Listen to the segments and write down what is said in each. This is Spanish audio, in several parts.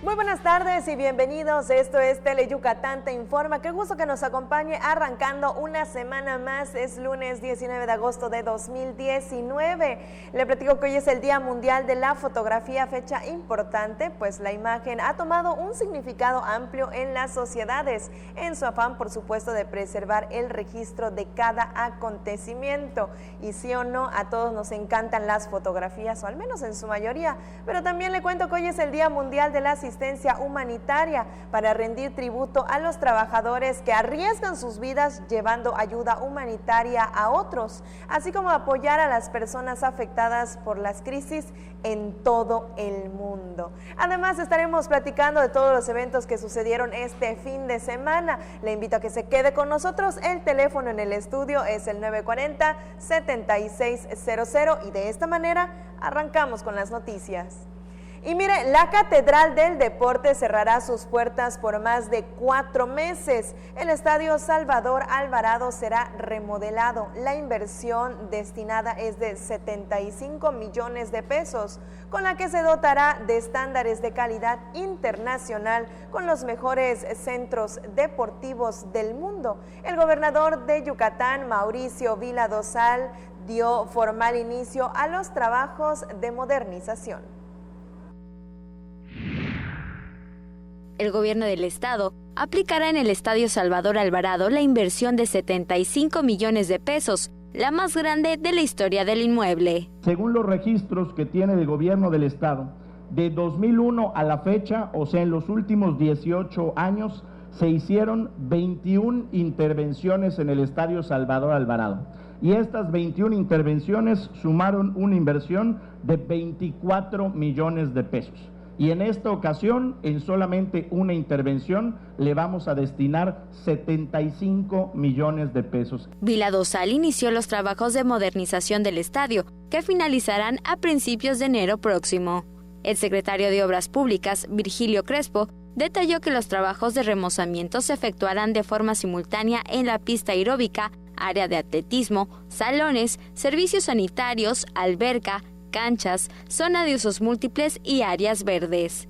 Muy buenas tardes y bienvenidos. Esto es Teleyucatán Te Informa. Qué gusto que nos acompañe arrancando una semana más. Es lunes 19 de agosto de 2019. Le platico que hoy es el Día Mundial de la Fotografía, fecha importante, pues la imagen ha tomado un significado amplio en las sociedades, en su afán, por supuesto, de preservar el registro de cada acontecimiento. Y sí o no, a todos nos encantan las fotografías, o al menos en su mayoría, pero también le cuento que hoy es el Día Mundial de la Asistencia Humanitaria, para rendir tributo a los trabajadores que arriesgan sus vidas llevando ayuda humanitaria a otros, así como apoyar a las personas afectadas por las crisis en todo el mundo. Además, estaremos platicando de todos los eventos que sucedieron este fin de semana. Le invito a que se quede con nosotros. El teléfono en el estudio es el 940-7600 y de esta manera arrancamos con las noticias. Y mire, la Catedral del Deporte cerrará sus puertas por más de 4 meses. El Estadio Salvador Alvarado será remodelado. La inversión destinada es de 75 millones de pesos, con la que se dotará de estándares de calidad internacional con los mejores centros deportivos del mundo. El gobernador de Yucatán, Mauricio Vila Dosal, dio formal inicio a los trabajos de modernización. El gobierno del estado aplicará en el Estadio Salvador Alvarado la inversión de 75 millones de pesos, la más grande de la historia del inmueble. Según los registros que tiene el gobierno del estado, de 2001 a la fecha, o sea, en los últimos 18 años, se hicieron 21 intervenciones en el Estadio Salvador Alvarado. Y estas 21 intervenciones sumaron una inversión de 24 millones de pesos. Y en esta ocasión, en solamente una intervención, le vamos a destinar 75 millones de pesos. Vila Dosal inició los trabajos de modernización del estadio, que finalizarán a principios de enero próximo. El secretario de Obras Públicas, Virgilio Crespo, detalló que los trabajos de remozamiento se efectuarán de forma simultánea en la pista aeróbica, área de atletismo, salones, servicios sanitarios, alberca, canchas, zona de usos múltiples y áreas verdes.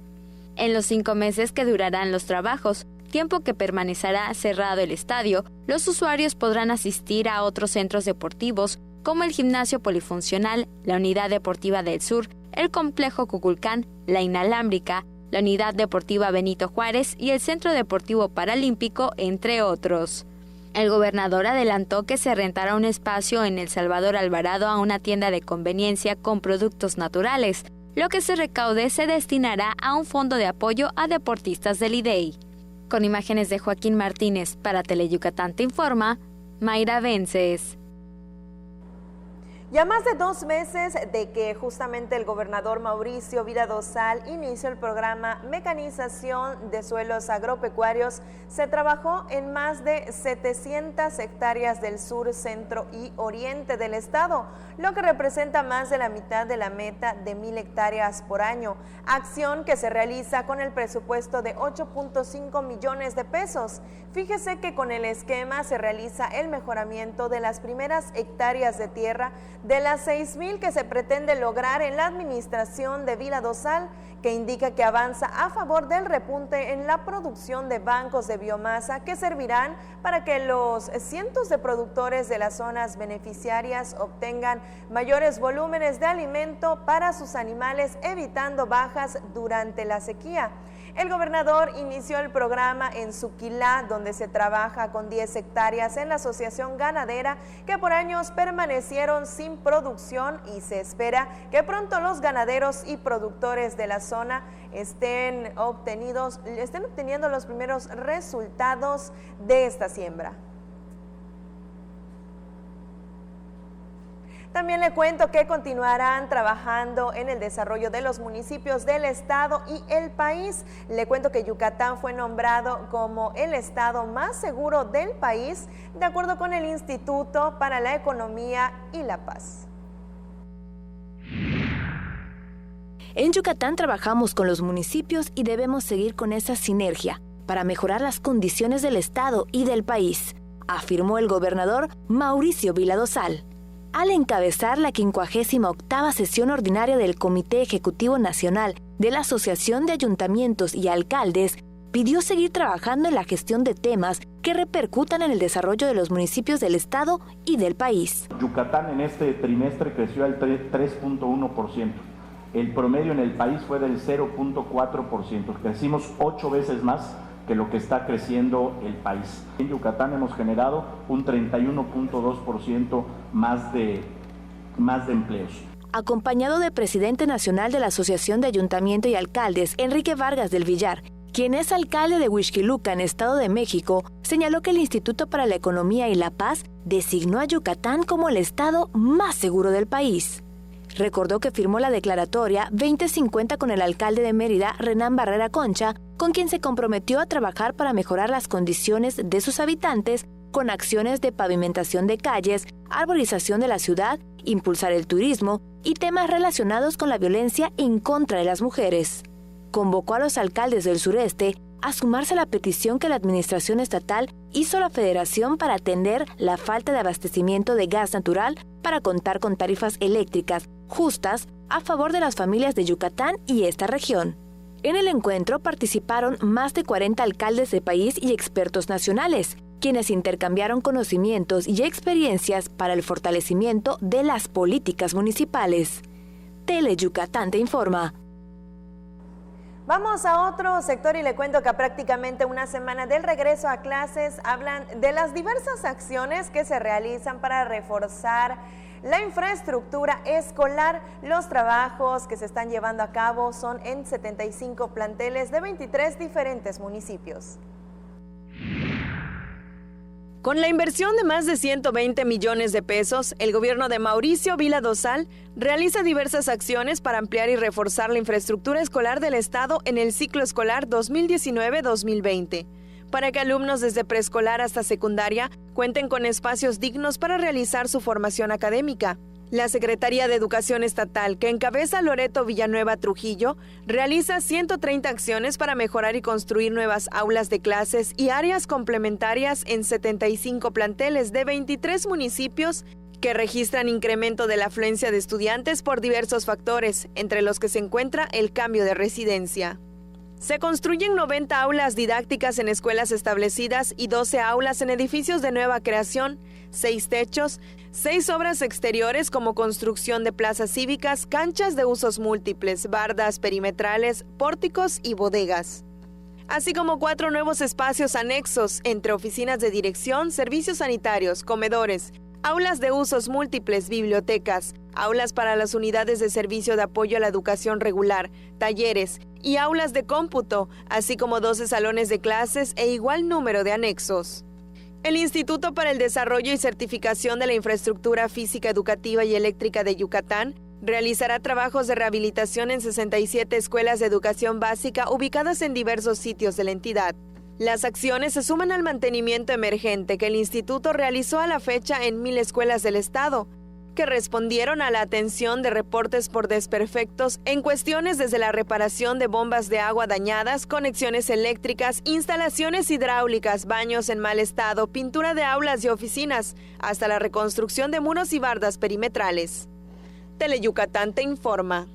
En los 5 meses que durarán los trabajos, tiempo que permanecerá cerrado el estadio, los usuarios podrán asistir a otros centros deportivos como el Gimnasio Polifuncional, la Unidad Deportiva del Sur, el Complejo Cuculcán, la Inalámbrica, la Unidad Deportiva Benito Juárez y el Centro Deportivo Paralímpico, entre otros. El gobernador adelantó que se rentará un espacio en el Salvador Alvarado a una tienda de conveniencia con productos naturales. Lo que se recaude se destinará a un fondo de apoyo a deportistas del IDEI. Con imágenes de Joaquín Martínez para Teleyucatán Te Informa, Mayra Vences. Ya más de 2 meses de que justamente el gobernador Mauricio Vila Dosal inició el programa Mecanización de Suelos Agropecuarios, se trabajó en más de 700 hectáreas del sur, centro y oriente del estado, lo que representa más de la mitad de la meta de 1,000 hectáreas por año, acción que se realiza con el presupuesto de 8.5 millones de pesos. Fíjese que con el esquema se realiza el mejoramiento de las primeras hectáreas de tierra de las 6,000 que se pretende lograr en la administración de Vila Dosal, que indica que avanza a favor del repunte en la producción de bancos de biomasa que servirán para que los cientos de productores de las zonas beneficiarias obtengan mayores volúmenes de alimento para sus animales, evitando bajas durante la sequía. El gobernador inició el programa en Suquilá, donde se trabaja con 10 hectáreas en la asociación ganadera que por años permanecieron sin producción, y se espera que pronto los ganaderos y productores de la zona estén obteniendo los primeros resultados de esta siembra. También le cuento que continuarán trabajando en el desarrollo de los municipios del estado y el país. Le cuento que Yucatán fue nombrado como el estado más seguro del país, de acuerdo con el Instituto para la Economía y la Paz. En Yucatán trabajamos con los municipios y debemos seguir con esa sinergia para mejorar las condiciones del estado y del país, afirmó el gobernador Mauricio Vila Dosal. al encabezar la 58ª sesión ordinaria del Comité Ejecutivo Nacional de la Asociación de Ayuntamientos y Alcaldes, pidió seguir trabajando en la gestión de temas que repercutan en el desarrollo de los municipios del Estado y del país. Yucatán en este trimestre creció al 3.1%. El promedio en el país fue del 0.4%. Crecimos 8 veces más que lo que está creciendo el país. En Yucatán hemos generado un 31.2% más de empleos. Acompañado del presidente nacional de la Asociación de Ayuntamiento y Alcaldes, Enrique Vargas del Villar, quien es alcalde de Huixquiluca, en Estado de México, señaló que el Instituto para la Economía y la Paz designó a Yucatán como el estado más seguro del país. Recordó que firmó la declaratoria 2050 con el alcalde de Mérida, Renán Barrera Concha, con quien se comprometió a trabajar para mejorar las condiciones de sus habitantes con acciones de pavimentación de calles, arborización de la ciudad, impulsar el turismo y temas relacionados con la violencia en contra de las mujeres. Convocó a los alcaldes del sureste a sumarse a la petición que la administración estatal hizo a la Federación para atender la falta de abastecimiento de gas natural para contar con tarifas eléctricas justas a favor de las familias de Yucatán y esta región. En el encuentro participaron más de 40 alcaldes del país y expertos nacionales, quienes intercambiaron conocimientos y experiencias para el fortalecimiento de las políticas municipales. Tele Yucatán te informa. Vamos a otro sector y le cuento que a prácticamente una semana del regreso a clases hablan de las diversas acciones que se realizan para reforzar la infraestructura escolar. Los trabajos que se están llevando a cabo son en 75 planteles de 23 diferentes municipios. Con la inversión de más de 120 millones de pesos, el gobierno de Mauricio Vila Dosal realiza diversas acciones para ampliar y reforzar la infraestructura escolar del Estado en el ciclo escolar 2019-2020, para que alumnos desde preescolar hasta secundaria cuenten con espacios dignos para realizar su formación académica. La Secretaría de Educación Estatal, que encabeza Loreto Villanueva Trujillo, realiza 130 acciones para mejorar y construir nuevas aulas de clases y áreas complementarias en 75 planteles de 23 municipios que registran incremento de la afluencia de estudiantes por diversos factores, entre los que se encuentra el cambio de residencia. Se construyen 90 aulas didácticas en escuelas establecidas y 12 aulas en edificios de nueva creación, 6 techos, 6 obras exteriores como construcción de plazas cívicas, canchas de usos múltiples, bardas perimetrales, pórticos y bodegas, así como 4 nuevos espacios anexos entre oficinas de dirección, servicios sanitarios, comedores, aulas de usos múltiples, bibliotecas, aulas para las unidades de servicio de apoyo a la educación regular, talleres y aulas de cómputo, así como 12 salones de clases e igual número de anexos. El Instituto para el Desarrollo y Certificación de la Infraestructura Física, Educativa y Eléctrica de Yucatán realizará trabajos de rehabilitación en 67 escuelas de educación básica ubicadas en diversos sitios de la entidad. Las acciones se suman al mantenimiento emergente que el instituto realizó a la fecha en 1,000 escuelas del estado, que respondieron a la atención de reportes por desperfectos en cuestiones desde la reparación de bombas de agua dañadas, conexiones eléctricas, instalaciones hidráulicas, baños en mal estado, pintura de aulas y oficinas, hasta la reconstrucción de muros y bardas perimetrales. Teleyucatán te informa.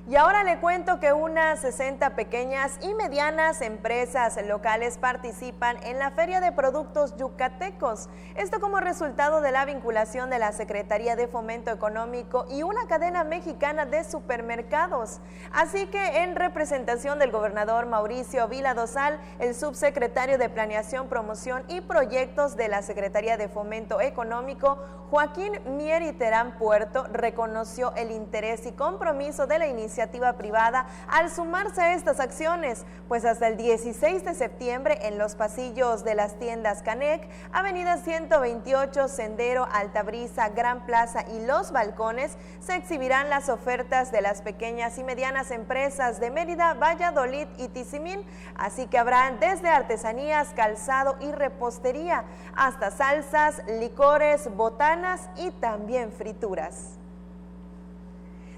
Y ahora le cuento que unas 60 pequeñas y medianas empresas locales participan en la Feria de Productos Yucatecos. Esto como resultado de la vinculación de la Secretaría de Fomento Económico y una cadena mexicana de supermercados. Así que en representación del gobernador Mauricio Vila Dosal, el subsecretario de Planeación, Promoción y Proyectos de la Secretaría de Fomento Económico, Joaquín Mieri Terán Puerto, reconoció el interés y compromiso de la iniciativa privada al sumarse a estas acciones, pues hasta el 16 de septiembre en los pasillos de las tiendas Canec, Avenida 128, Sendero, Altabrisa, Gran Plaza y Los Balcones, se exhibirán las ofertas de las pequeñas y medianas empresas de Mérida, Valladolid y Tizimín, así que habrán desde artesanías, calzado y repostería, hasta salsas, licores, botanas y también frituras.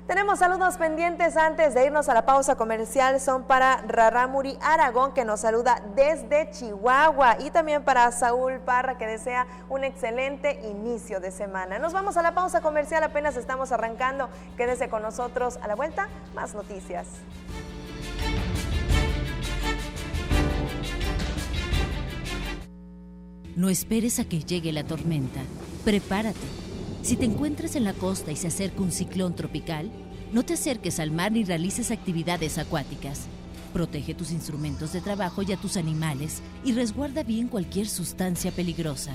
Tenemos saludos pendientes antes de irnos a la pausa comercial. Son para Rarámuri Aragón, que nos saluda desde Chihuahua, y también para Saúl Parra, que desea un excelente inicio de semana. Nos vamos a la pausa comercial, apenas estamos arrancando. Quédese con nosotros. A la vuelta, más noticias. No esperes a que llegue la tormenta. Prepárate. Si te encuentras en la costa y se acerca un ciclón tropical, no te acerques al mar ni realices actividades acuáticas. Protege tus instrumentos de trabajo y a tus animales y resguarda bien cualquier sustancia peligrosa.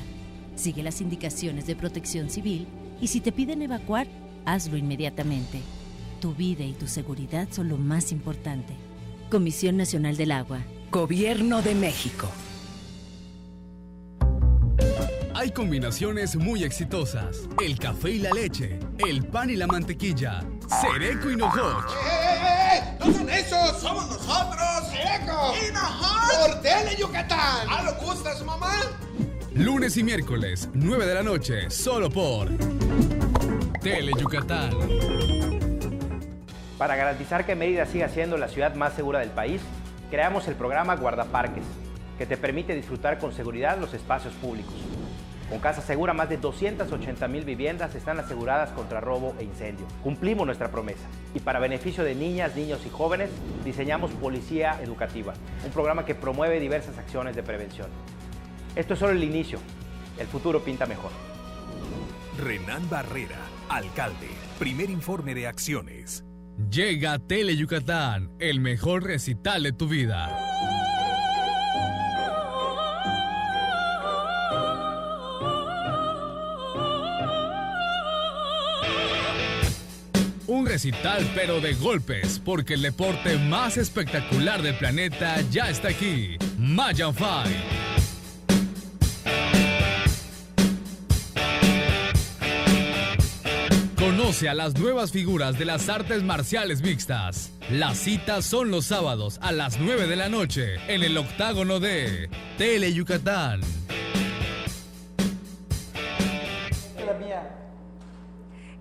Sigue las indicaciones de Protección Civil y si te piden evacuar, hazlo inmediatamente. Tu vida y tu seguridad son lo más importante. Comisión Nacional del Agua. Gobierno de México. Hay combinaciones muy exitosas. El café y la leche, el pan y la mantequilla, Sereco y Nojoch. ¡No son esos! ¡Somos nosotros! ¡Sereco! ¡Y Nojoch! ¡Por Tele Yucatán! ¿Ah, lo gusta su mamá? Lunes y miércoles, 9 de la noche, solo por Tele Yucatán. Para garantizar que Mérida siga siendo la ciudad más segura del país, creamos el programa Guardaparques, que te permite disfrutar con seguridad los espacios públicos. Con Casa Segura, más de 280,000 viviendas están aseguradas contra robo e incendio. Cumplimos nuestra promesa. Y para beneficio de niñas, niños y jóvenes, diseñamos Policía Educativa, un programa que promueve diversas acciones de prevención. Esto es solo el inicio. El futuro pinta mejor. Renan Barrera, alcalde. Primer informe de acciones. Llega Tele Yucatán, el mejor recital de tu vida. Un recital pero de golpes, porque el deporte más espectacular del planeta ya está aquí. Mayan Fight. Conoce a las nuevas figuras de las artes marciales mixtas. Las citas son los sábados a las 9 de la noche en el octágono de Tele Yucatán.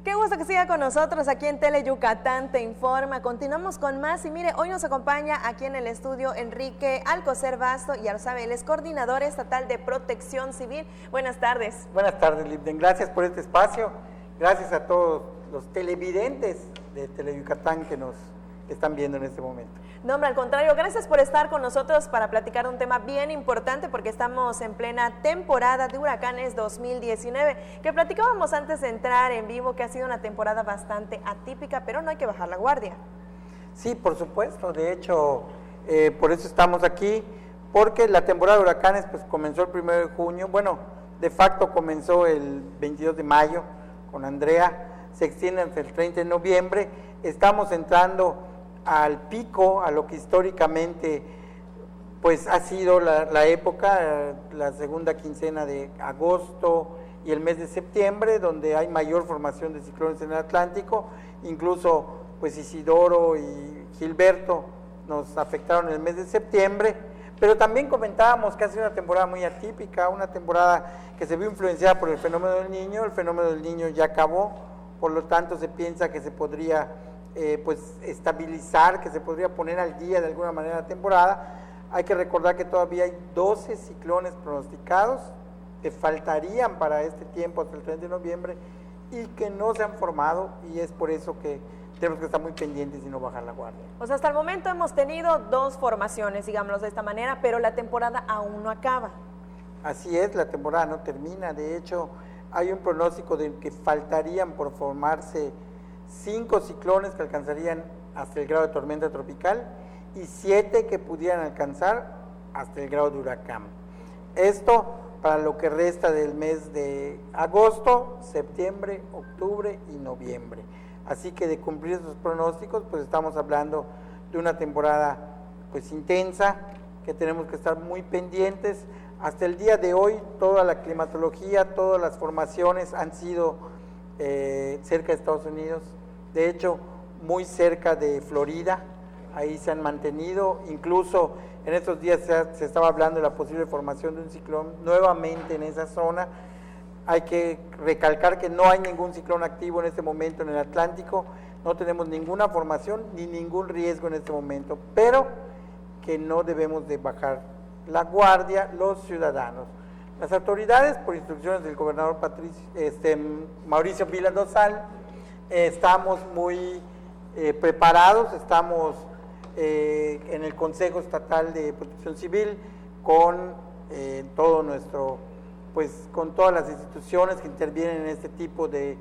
Qué gusto que siga con nosotros aquí en Tele Yucatán Te Informa. Continuamos con más y mire, hoy nos acompaña aquí en el estudio Enrique Alcocer Basto, y ya lo sabe, él es coordinador estatal de Protección Civil. Buenas tardes. Buenas tardes, Libden. Gracias por este espacio. Gracias a todos los televidentes de Tele Yucatán que nos están viendo en este momento. No, hombre, al contrario, gracias por estar con nosotros para platicar de un tema bien importante, porque estamos en plena temporada de huracanes 2019, que platicábamos antes de entrar en vivo, que ha sido una temporada bastante atípica, pero no hay que bajar la guardia. Sí, por supuesto. De hecho, por eso estamos aquí, porque la temporada de huracanes pues comenzó el 1 de junio, bueno, de facto comenzó el 22 de mayo con Andrea, se extiende hasta el 30 de noviembre, estamos entrando al pico, a lo que históricamente pues ha sido la época, la segunda quincena de agosto y el mes de septiembre, donde hay mayor formación de ciclones en el Atlántico. Incluso pues Isidoro y Gilberto nos afectaron en el mes de septiembre, pero también comentábamos que ha sido una temporada muy atípica, una temporada que se vio influenciada por el fenómeno del Niño. El fenómeno del Niño ya acabó, por lo tanto se piensa que se podría pues estabilizar, que se podría poner al día de alguna manera la temporada. Hay que recordar que todavía hay 12 ciclones pronosticados que faltarían para este tiempo hasta el 30 de noviembre y que no se han formado, y es por eso que tenemos que estar muy pendientes y no bajar la guardia. O sea, hasta el momento hemos tenido 2 formaciones, digámoslo de esta manera, pero la temporada aún no acaba. Así es, la temporada no termina. De hecho, hay un pronóstico de que faltarían por formarse 5 ciclones que alcanzarían hasta el grado de tormenta tropical y 7 que pudieran alcanzar hasta el grado de huracán. Esto para lo que resta del mes de agosto, septiembre, octubre y noviembre. Así que de cumplir esos pronósticos, pues estamos hablando de una temporada pues intensa, que tenemos que estar muy pendientes. Hasta el día de hoy, toda la climatología, todas las formaciones han sido cerca de Estados Unidos, de hecho muy cerca de Florida, ahí se han mantenido. Incluso en estos días se estaba hablando de la posible formación de un ciclón nuevamente en esa zona. Hay que recalcar que no hay ningún ciclón activo en este momento en el Atlántico, no tenemos ninguna formación ni ningún riesgo en este momento, pero que no debemos de bajar la guardia los ciudadanos. Las autoridades, por instrucciones del gobernador Mauricio Vila Dosal, estamos muy preparados, estamos en el Consejo Estatal de Protección Civil con todo nuestro, pues con todas las instituciones que intervienen en este tipo de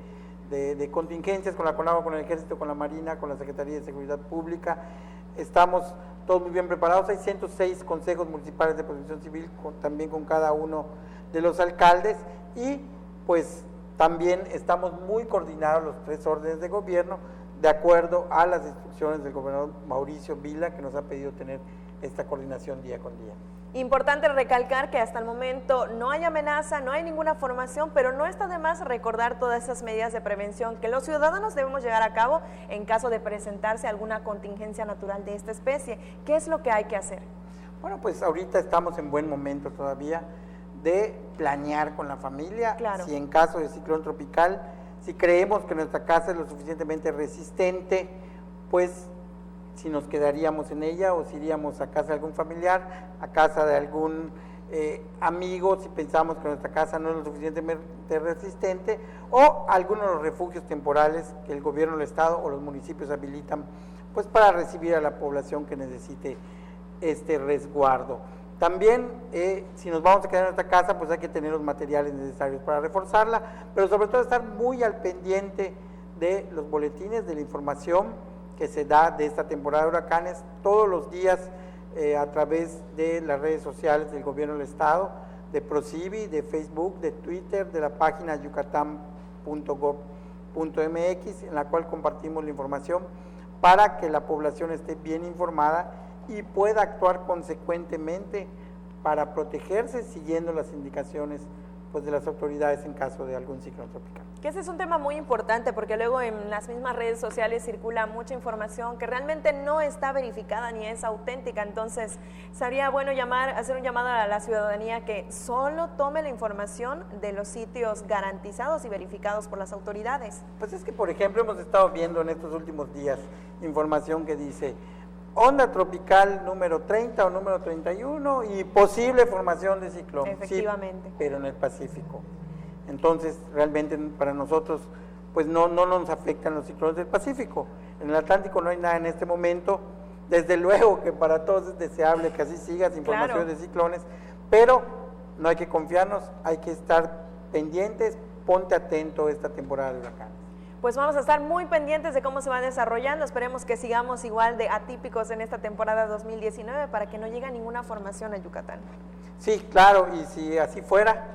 contingencias, con la CONAGUA, con el Ejército, con la Marina, con la Secretaría de Seguridad Pública. Estamos todos muy bien preparados. Hay 106 consejos municipales de protección civil, también con cada uno de los alcaldes, y pues también estamos muy coordinados los 3 órdenes de gobierno, de acuerdo a las instrucciones del gobernador Mauricio Vila, que nos ha pedido tener esta coordinación día con día. Importante recalcar que hasta el momento no hay amenaza, no hay ninguna formación, pero no está de más recordar todas esas medidas de prevención que los ciudadanos debemos llevar a cabo en caso de presentarse alguna contingencia natural de esta especie. ¿Qué es lo que hay que hacer? Bueno, pues ahorita estamos en buen momento todavía de planear con la familia. Claro. Si en caso de ciclón tropical, si creemos que nuestra casa es lo suficientemente resistente, pues si nos quedaríamos en ella o si iríamos a casa de algún familiar, a casa de algún amigo, si pensamos que nuestra casa no es lo suficientemente resistente, o algunos de los refugios temporales que el gobierno del estado o los municipios habilitan, pues para recibir a la población que necesite este resguardo. También, si nos vamos a quedar en nuestra casa, pues hay que tener los materiales necesarios para reforzarla, pero sobre todo estar muy al pendiente de los boletines, de la información que se da de esta temporada de huracanes todos los días a través de las redes sociales del gobierno del estado, de ProCivi, de Facebook, de Twitter, de la página yucatán.gov.mx, en la cual compartimos la información para que la población esté bien informada y pueda actuar consecuentemente para protegerse siguiendo las indicaciones pues de las autoridades en caso de algún ciclón tropical. Que ese es un tema muy importante porque luego en las mismas redes sociales circula mucha información que realmente no está verificada ni es auténtica, entonces sería bueno hacer un llamado a la ciudadanía que solo tome la información de los sitios garantizados y verificados por las autoridades. Pues es que, por ejemplo, hemos estado viendo en estos últimos días información que dice onda tropical número 30 o número 31 y posible formación de ciclón. Efectivamente. Sí, pero en el Pacífico. Entonces, realmente para nosotros, pues no nos afectan los ciclones del Pacífico. En el Atlántico no hay nada en este momento. Desde luego que para todos es deseable que así siga sin formación de ciclones, pero no hay que confiarnos, hay que estar pendientes, ponte atento esta temporada de huracanes. Pues vamos a estar muy pendientes de cómo se va desarrollando, esperemos que sigamos igual de atípicos en esta temporada 2019 para que no llegue ninguna formación a Yucatán. Sí, claro, y si así fuera,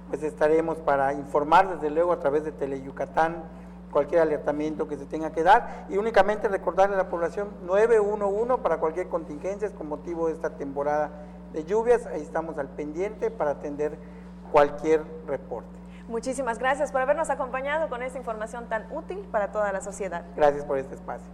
pues estaremos para informar desde luego a través de Teleyucatán cualquier alertamiento que se tenga que dar y únicamente recordarle a la población 911 para cualquier contingencia con motivo de esta temporada de lluvias, ahí estamos al pendiente para atender cualquier reporte. Muchísimas gracias por habernos acompañado con esta información tan útil para toda la sociedad. Gracias por este espacio.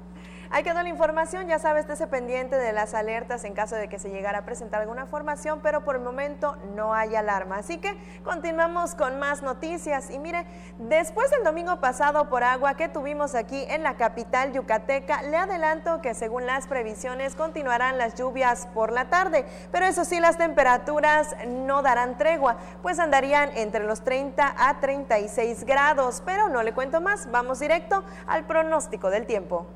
Ahí quedó la información, ya sabes, estése pendiente de las alertas en caso de que se llegara a presentar alguna formación, pero por el momento no hay alarma. Así que continuamos con más noticias. Y mire, después del domingo pasado por agua que tuvimos aquí en la capital yucateca, le adelanto que según las previsiones continuarán las lluvias por la tarde, pero eso sí, las temperaturas no darán tregua, pues andarían entre los 30 a 36 grados, pero no le cuento más, vamos directo al pronóstico del tiempo.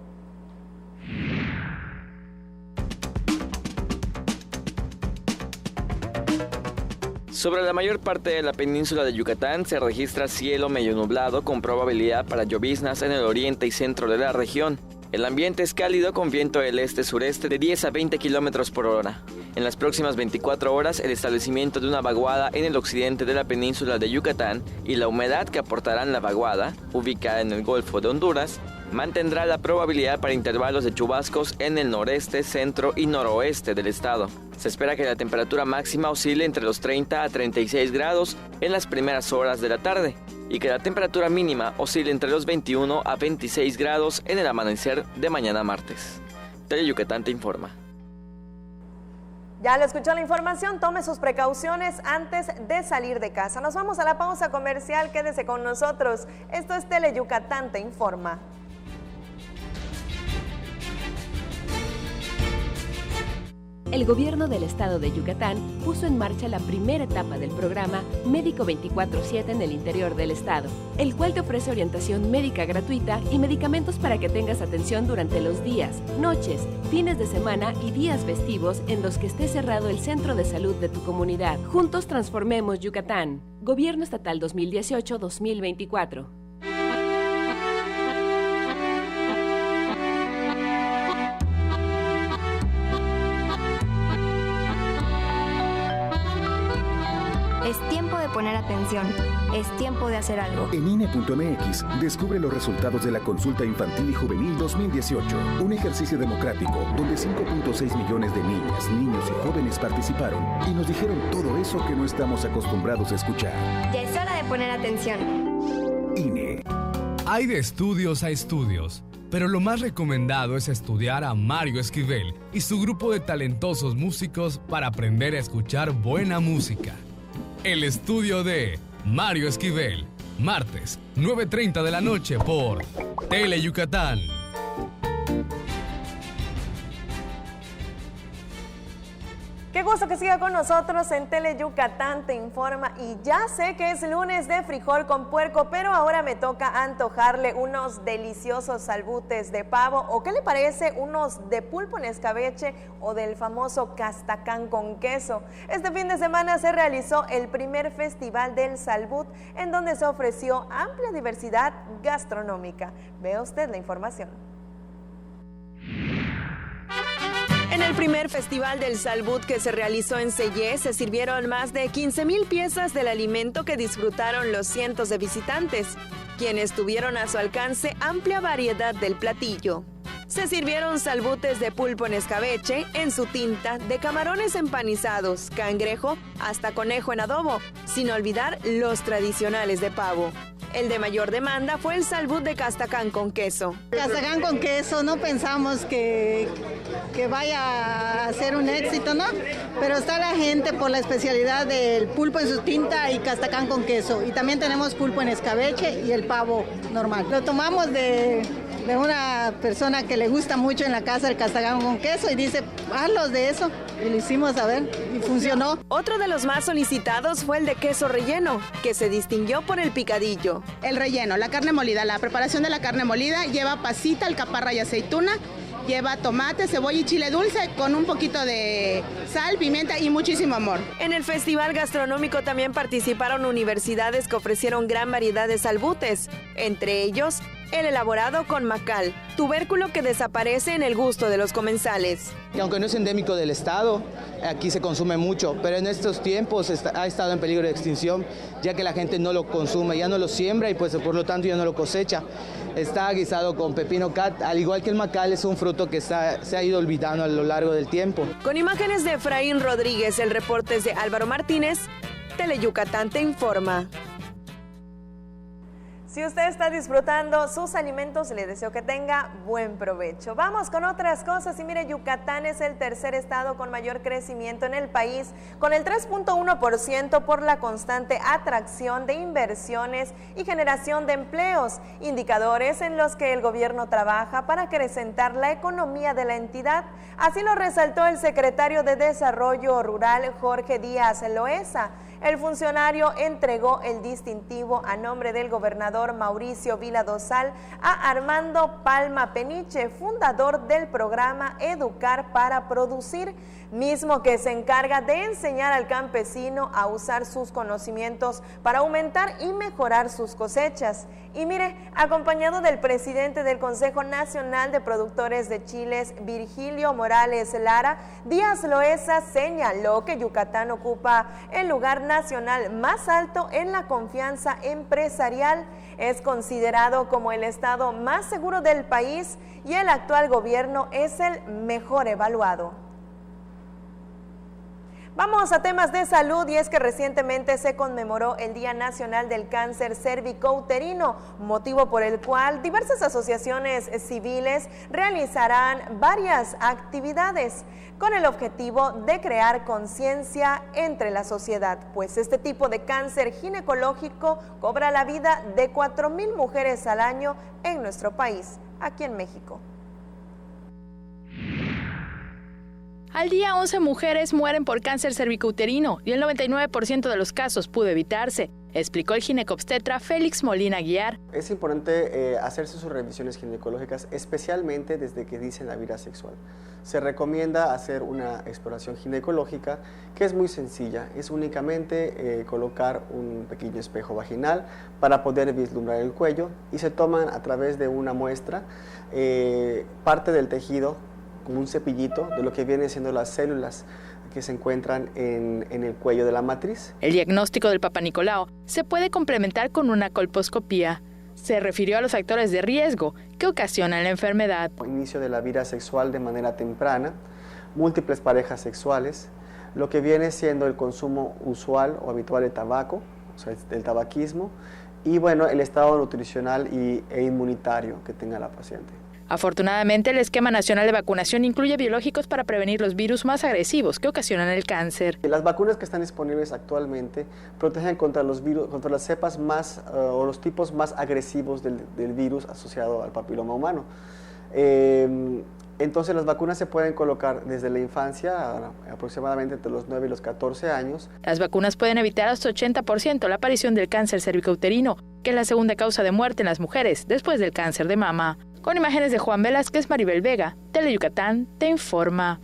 Sobre la mayor parte de la península de Yucatán se registra cielo medio nublado con probabilidad para lloviznas en el oriente y centro de la región. El ambiente es cálido con viento del este-sureste de 10 a 20 kilómetros por hora. En las próximas 24 horas, el establecimiento de una vaguada en el occidente de la península de Yucatán y la humedad que aportarán la vaguada, ubicada en el Golfo de Honduras, mantendrá la probabilidad para intervalos de chubascos en el noreste, centro y noroeste del estado. Se espera que la temperatura máxima oscile entre los 30 a 36 grados en las primeras horas de la tarde y que la temperatura mínima oscile entre los 21 a 26 grados en el amanecer de mañana martes. Teleyucatán te informa. Ya le escuchó la información, tome sus precauciones antes de salir de casa. Nos vamos a la pausa comercial, quédese con nosotros. Esto es Teleyucatán te informa. El gobierno del estado de Yucatán puso en marcha la primera etapa del programa Médico 24/7 en el interior del estado, el cual te ofrece orientación médica gratuita y medicamentos para que tengas atención durante los días, noches, fines de semana y días festivos en los que esté cerrado el centro de salud de tu comunidad. Juntos transformemos Yucatán. Gobierno Estatal 2018-2024. Es tiempo de poner atención. Es tiempo de hacer algo. En INE.mx, descubre los resultados de la Consulta Infantil y Juvenil 2018, un ejercicio democrático donde 5.6 millones de niñas, niños y jóvenes participaron y nos dijeron todo eso que no estamos acostumbrados a escuchar. Ya es hora de poner atención. INE. Hay de estudios a estudios, pero lo más recomendado es estudiar a Mario Esquivel y su grupo de talentosos músicos para aprender a escuchar buena música. El estudio de Mario Esquivel, martes, 9:30 de la noche por Tele Yucatán. Qué gusto que siga con nosotros en Tele Yucatán Te Informa. Y ya sé que es lunes de frijol con puerco, pero ahora me toca antojarle unos deliciosos salbutes de pavo. ¿O qué le parece unos de pulpo en escabeche o del famoso castacán con queso? Este fin de semana se realizó el primer Festival del Salbut, en donde se ofreció amplia diversidad gastronómica. Vea usted la información. En el primer Festival del Salbut que se realizó en Sellé, se sirvieron más de 15,000 piezas del alimento que disfrutaron los cientos de visitantes, quienes tuvieron a su alcance amplia variedad del platillo. Se sirvieron salbutes de pulpo en escabeche, en su tinta, de camarones empanizados, cangrejo, hasta conejo en adobo, sin olvidar los tradicionales de pavo. El de mayor demanda fue el salbut de castacán con queso. Castacán con queso, no pensamos que vaya a ser un éxito, ¿no? Pero está la gente por la especialidad del pulpo en su tinta y castacán con queso. Y también tenemos pulpo en escabeche y el pavo normal. Lo tomamos de una persona que le gusta mucho en la casa el castacán con queso y dice, hazlos de eso. Y lo hicimos a ver y funcionó. Otro de los más solicitados fue el de queso relleno, que se distinguió por el picadillo. El relleno, la carne molida, la preparación de la carne molida lleva pasita, alcaparra y aceituna, lleva tomate, cebolla y chile dulce con un poquito de sal, pimienta y muchísimo amor. En el festival gastronómico también participaron universidades que ofrecieron gran variedad de salbutes, entre ellos el elaborado con macal, tubérculo que desaparece en el gusto de los comensales. Y aunque no es endémico del estado, aquí se consume mucho, pero en estos tiempos ha estado en peligro de extinción, ya que la gente no lo consume, ya no lo siembra y pues por lo tanto ya no lo cosecha. Está guisado con pepino cat, al igual que el macal es un fruto que se ha ido olvidando a lo largo del tiempo. Con imágenes de Efraín Rodríguez, el reporte es de Álvaro Martínez, Tele Yucatán Te Informa. Si usted está disfrutando sus alimentos, le deseo que tenga buen provecho. Vamos con otras cosas y mire, Yucatán es el tercer estado con mayor crecimiento en el país, con el 3.1% por la constante atracción de inversiones y generación de empleos, indicadores en los que el gobierno trabaja para acrecentar la economía de la entidad. Así lo resaltó el secretario de Desarrollo Rural, Jorge Díaz Loesa. El funcionario entregó el distintivo a nombre del gobernador Mauricio Vila Dosal a Armando Palma Peniche, fundador del programa Educar para Producir, mismo que se encarga de enseñar al campesino a usar sus conocimientos para aumentar y mejorar sus cosechas. Y mire, acompañado del presidente del Consejo Nacional de Productores de Chiles, Virgilio Morales Lara, Díaz Loesa señaló que Yucatán ocupa el lugar nacional más alto en la confianza empresarial. Es considerado como el estado más seguro del país y el actual gobierno es el mejor evaluado. Vamos a temas de salud y es que recientemente se conmemoró el Día Nacional del Cáncer Cérvico-Uterino, motivo por el cual diversas asociaciones civiles realizarán varias actividades con el objetivo de crear conciencia entre la sociedad, pues este tipo de cáncer ginecológico cobra la vida de 4,000 mujeres al año en nuestro país, aquí en México. Al día 11 mujeres mueren por cáncer cervicouterino y el 99% de los casos pudo evitarse, explicó el ginecobstetra Félix Molina Guiar. Es importante hacerse sus revisiones ginecológicas, especialmente desde que inician la vida sexual. Se recomienda hacer una exploración ginecológica que es muy sencilla, es únicamente colocar un pequeño espejo vaginal para poder vislumbrar el cuello y se toman a través de una muestra parte del tejido como un cepillito de lo que vienen siendo las células que se encuentran en el cuello de la matriz. El diagnóstico del Papa Nicolau se puede complementar con una colposcopía. Se refirió a los factores de riesgo que ocasionan la enfermedad. Inicio de la vida sexual de manera temprana, múltiples parejas sexuales, lo que viene siendo el consumo usual o habitual de tabaco, o sea, el tabaquismo, y bueno, el estado nutricional e inmunitario que tenga la paciente. Afortunadamente, el esquema nacional de vacunación incluye biológicos para prevenir los virus más agresivos que ocasionan el cáncer. Las vacunas que están disponibles actualmente protegen contra los virus, contra las cepas más o los tipos más agresivos del virus asociado al papiloma humano. Entonces las vacunas se pueden colocar desde la infancia, aproximadamente entre los 9 y los 14 años. Las vacunas pueden evitar hasta 80% la aparición del cáncer cervicouterino, que es la segunda causa de muerte en las mujeres después del cáncer de mama. Con imágenes de Juan Velázquez, Maribel Vega, Teleyucatán te informa.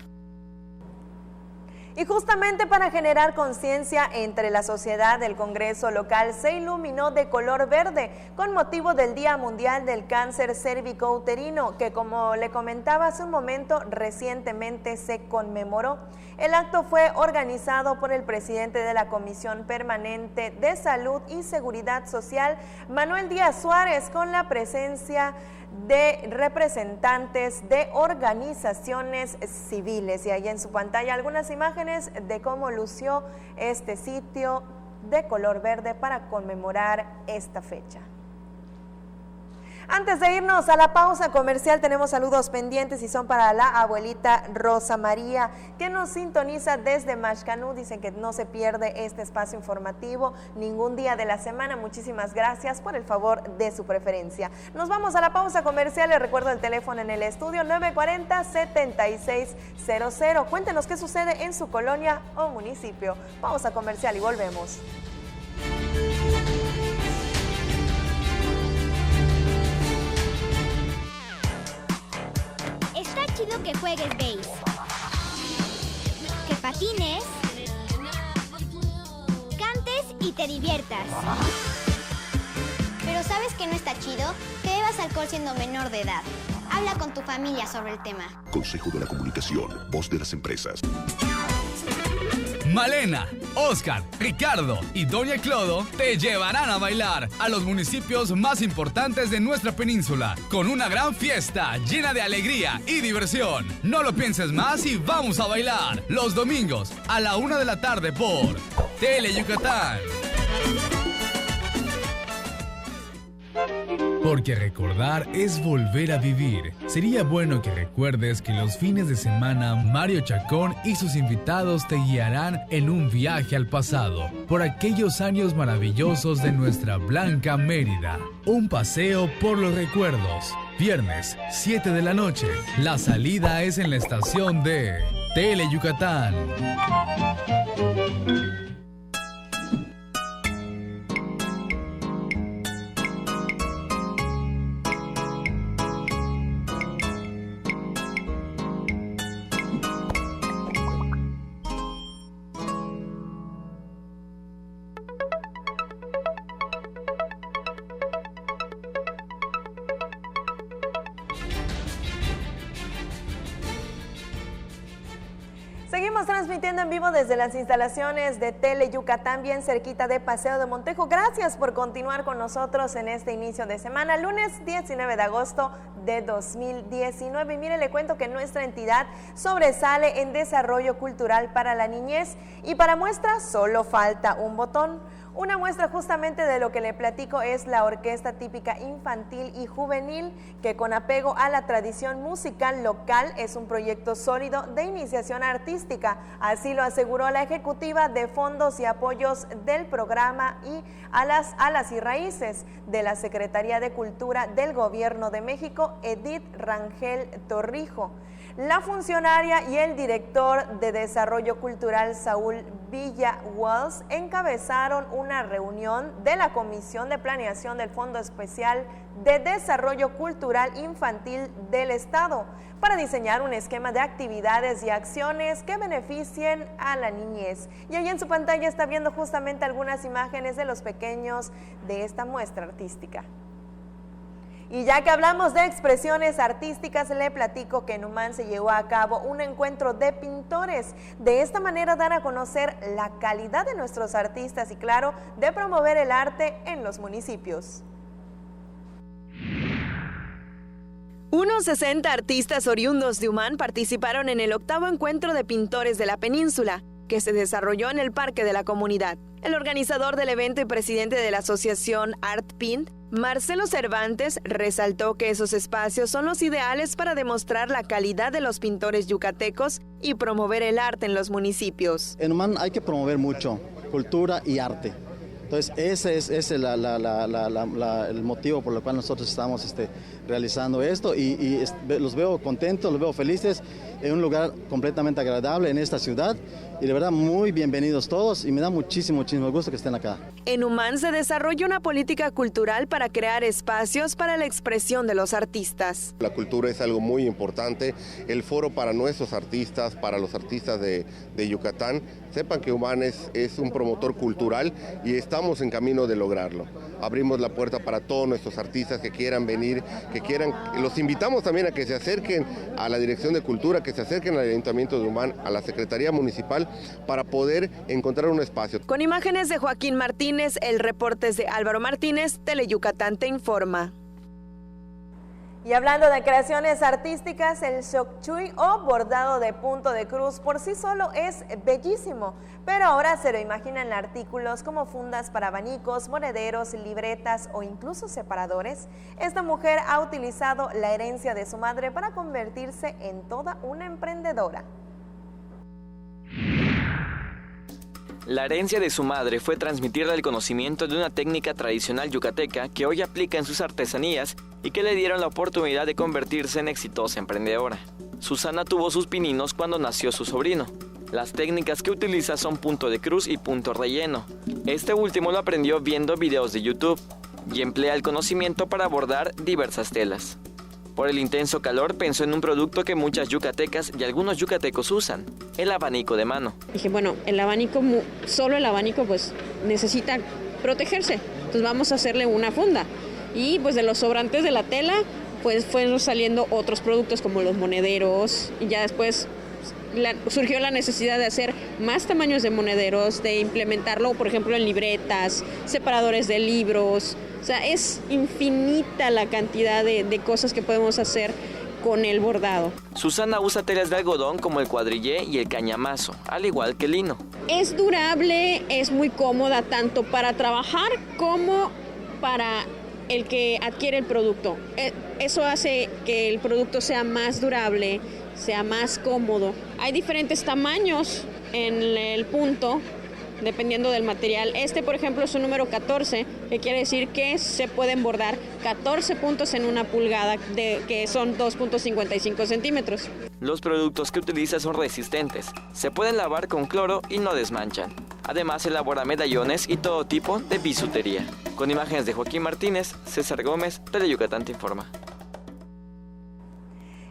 Y justamente para generar conciencia entre la sociedad, el Congreso local se iluminó de color verde con motivo del Día Mundial del Cáncer Cervicouterino, que como le comentaba hace un momento, recientemente se conmemoró. El acto fue organizado por el presidente de la Comisión Permanente de Salud y Seguridad Social, Manuel Díaz Suárez, con la presencia de representantes de organizaciones civiles. Y ahí en su pantalla algunas imágenes de cómo lució este sitio de color verde para conmemorar esta fecha. Antes de irnos a la pausa comercial, tenemos saludos pendientes y son para la abuelita Rosa María, que nos sintoniza desde Maxcanú. Dicen que no se pierde este espacio informativo ningún día de la semana. Muchísimas gracias por el favor de su preferencia. Nos vamos a la pausa comercial. Les recuerdo el teléfono en el estudio 940-7600. Cuéntenos qué sucede en su colonia o municipio. Pausa comercial y volvemos. Está chido que juegues base, que patines, cantes y te diviertas. Pero ¿sabes qué no está chido? Que bebas alcohol siendo menor de edad. Habla con tu familia sobre el tema. Consejo de la Comunicación, voz de las empresas. Malena, Oscar, Ricardo y Doña Clodo te llevarán a bailar a los municipios más importantes de nuestra península con una gran fiesta llena de alegría y diversión. No lo pienses más y vamos a bailar los domingos a la 1 de la tarde por Teleyucatán. Porque recordar es volver a vivir. Sería bueno que recuerdes que los fines de semana Mario Chacón y sus invitados te guiarán en un viaje al pasado, por aquellos años maravillosos de nuestra blanca Mérida. Un paseo por los recuerdos. Viernes, 7 de la noche. La salida es en la estación de Teleyucatán. Seguimos transmitiendo en vivo desde las instalaciones de Teleyucatán, bien cerquita de Paseo de Montejo. Gracias por continuar con nosotros en este inicio de semana, lunes 19 de agosto de 2019. Y mire, le cuento que nuestra entidad sobresale en desarrollo cultural para la niñez y para muestra solo falta un botón. Una muestra justamente de lo que le platico es la orquesta típica infantil y juvenil, que con apego a la tradición musical local es un proyecto sólido de iniciación artística. Así lo aseguró la ejecutiva de fondos y apoyos del programa y Alas y Raíces de la Secretaría de Cultura del Gobierno de México, Edith Rangel Torrijo. La funcionaria y el director de Desarrollo Cultural, Saúl Villa Wells, encabezaron una reunión de la Comisión de Planeación del Fondo Especial de Desarrollo Cultural Infantil del Estado para diseñar un esquema de actividades y acciones que beneficien a la niñez. Y ahí en su pantalla está viendo justamente algunas imágenes de los pequeños de esta muestra artística. Y ya que hablamos de expresiones artísticas, le platico que en Humán se llevó a cabo un encuentro de pintores. De esta manera dar a conocer la calidad de nuestros artistas y, claro, de promover el arte en los municipios. Unos 60 artistas oriundos de Humán participaron en el 8º encuentro de pintores de la península, que se desarrolló en el Parque de la Comunidad. El organizador del evento y presidente de la asociación ArtPint, Marcelo Cervantes, resaltó que esos espacios son los ideales para demostrar la calidad de los pintores yucatecos y promover el arte en los municipios. En Humán hay que promover mucho cultura y arte. Entonces ese es el motivo por el cual nosotros estamos realizando esto y los veo contentos, los veo felices en un lugar completamente agradable en esta ciudad y de verdad muy bienvenidos todos y me da muchísimo gusto que estén acá. En Humán se desarrolla una política cultural para crear espacios para la expresión de los artistas. La cultura es algo muy importante, el foro para nuestros artistas, para los artistas de Yucatán, sepan que Humán es un promotor cultural y estamos en camino de lograrlo. Abrimos la puerta para todos nuestros artistas que quieran venir, los invitamos también a que se acerquen a la Dirección de Cultura, que se acerquen al Ayuntamiento de Humán, a la Secretaría Municipal, para poder encontrar un espacio. Con imágenes de Joaquín Martínez, el reporte es de Álvaro Martínez, Teleyucatán te informa. Y hablando de creaciones artísticas, el Xocchuy o bordado de punto de cruz por sí solo es bellísimo, pero ahora se lo imaginan en artículos como fundas para abanicos, monederos, libretas o incluso separadores. Esta mujer ha utilizado la herencia de su madre para convertirse en toda una emprendedora. La herencia de su madre fue transmitirle el conocimiento de una técnica tradicional yucateca que hoy aplica en sus artesanías y que le dieron la oportunidad de convertirse en exitosa emprendedora. Susana tuvo sus pininos cuando nació su sobrino. Las técnicas que utiliza son punto de cruz y punto relleno. Este último lo aprendió viendo videos de YouTube y emplea el conocimiento para bordar diversas telas. Por el intenso calor pensó en un producto que muchas yucatecas y algunos yucatecos usan, el abanico de mano. Dije, bueno, solo el abanico pues necesita protegerse, entonces vamos a hacerle una funda. Y pues de los sobrantes de la tela pues fueron saliendo otros productos como los monederos y ya después surgió la necesidad de hacer más tamaños de monederos, de implementarlo por ejemplo en libretas, separadores de libros. O sea, es infinita la cantidad de cosas que podemos hacer con el bordado. Susana usa telas de algodón como el cuadrillé y el cañamazo, al igual que el lino. Es durable, es muy cómoda tanto para trabajar como para el que adquiere el producto. Eso hace que el producto sea más durable, sea más cómodo. Hay diferentes tamaños en el punto, dependiendo del material. Por ejemplo, es un número 14, que quiere decir que se pueden bordar 14 puntos en una pulgada, que son 2.55 centímetros. Los productos que utiliza son resistentes, se pueden lavar con cloro y no desmanchan. Además, elabora medallones y todo tipo de bisutería. Con imágenes de Joaquín Martínez, César Gómez, Teleyucatán te informa.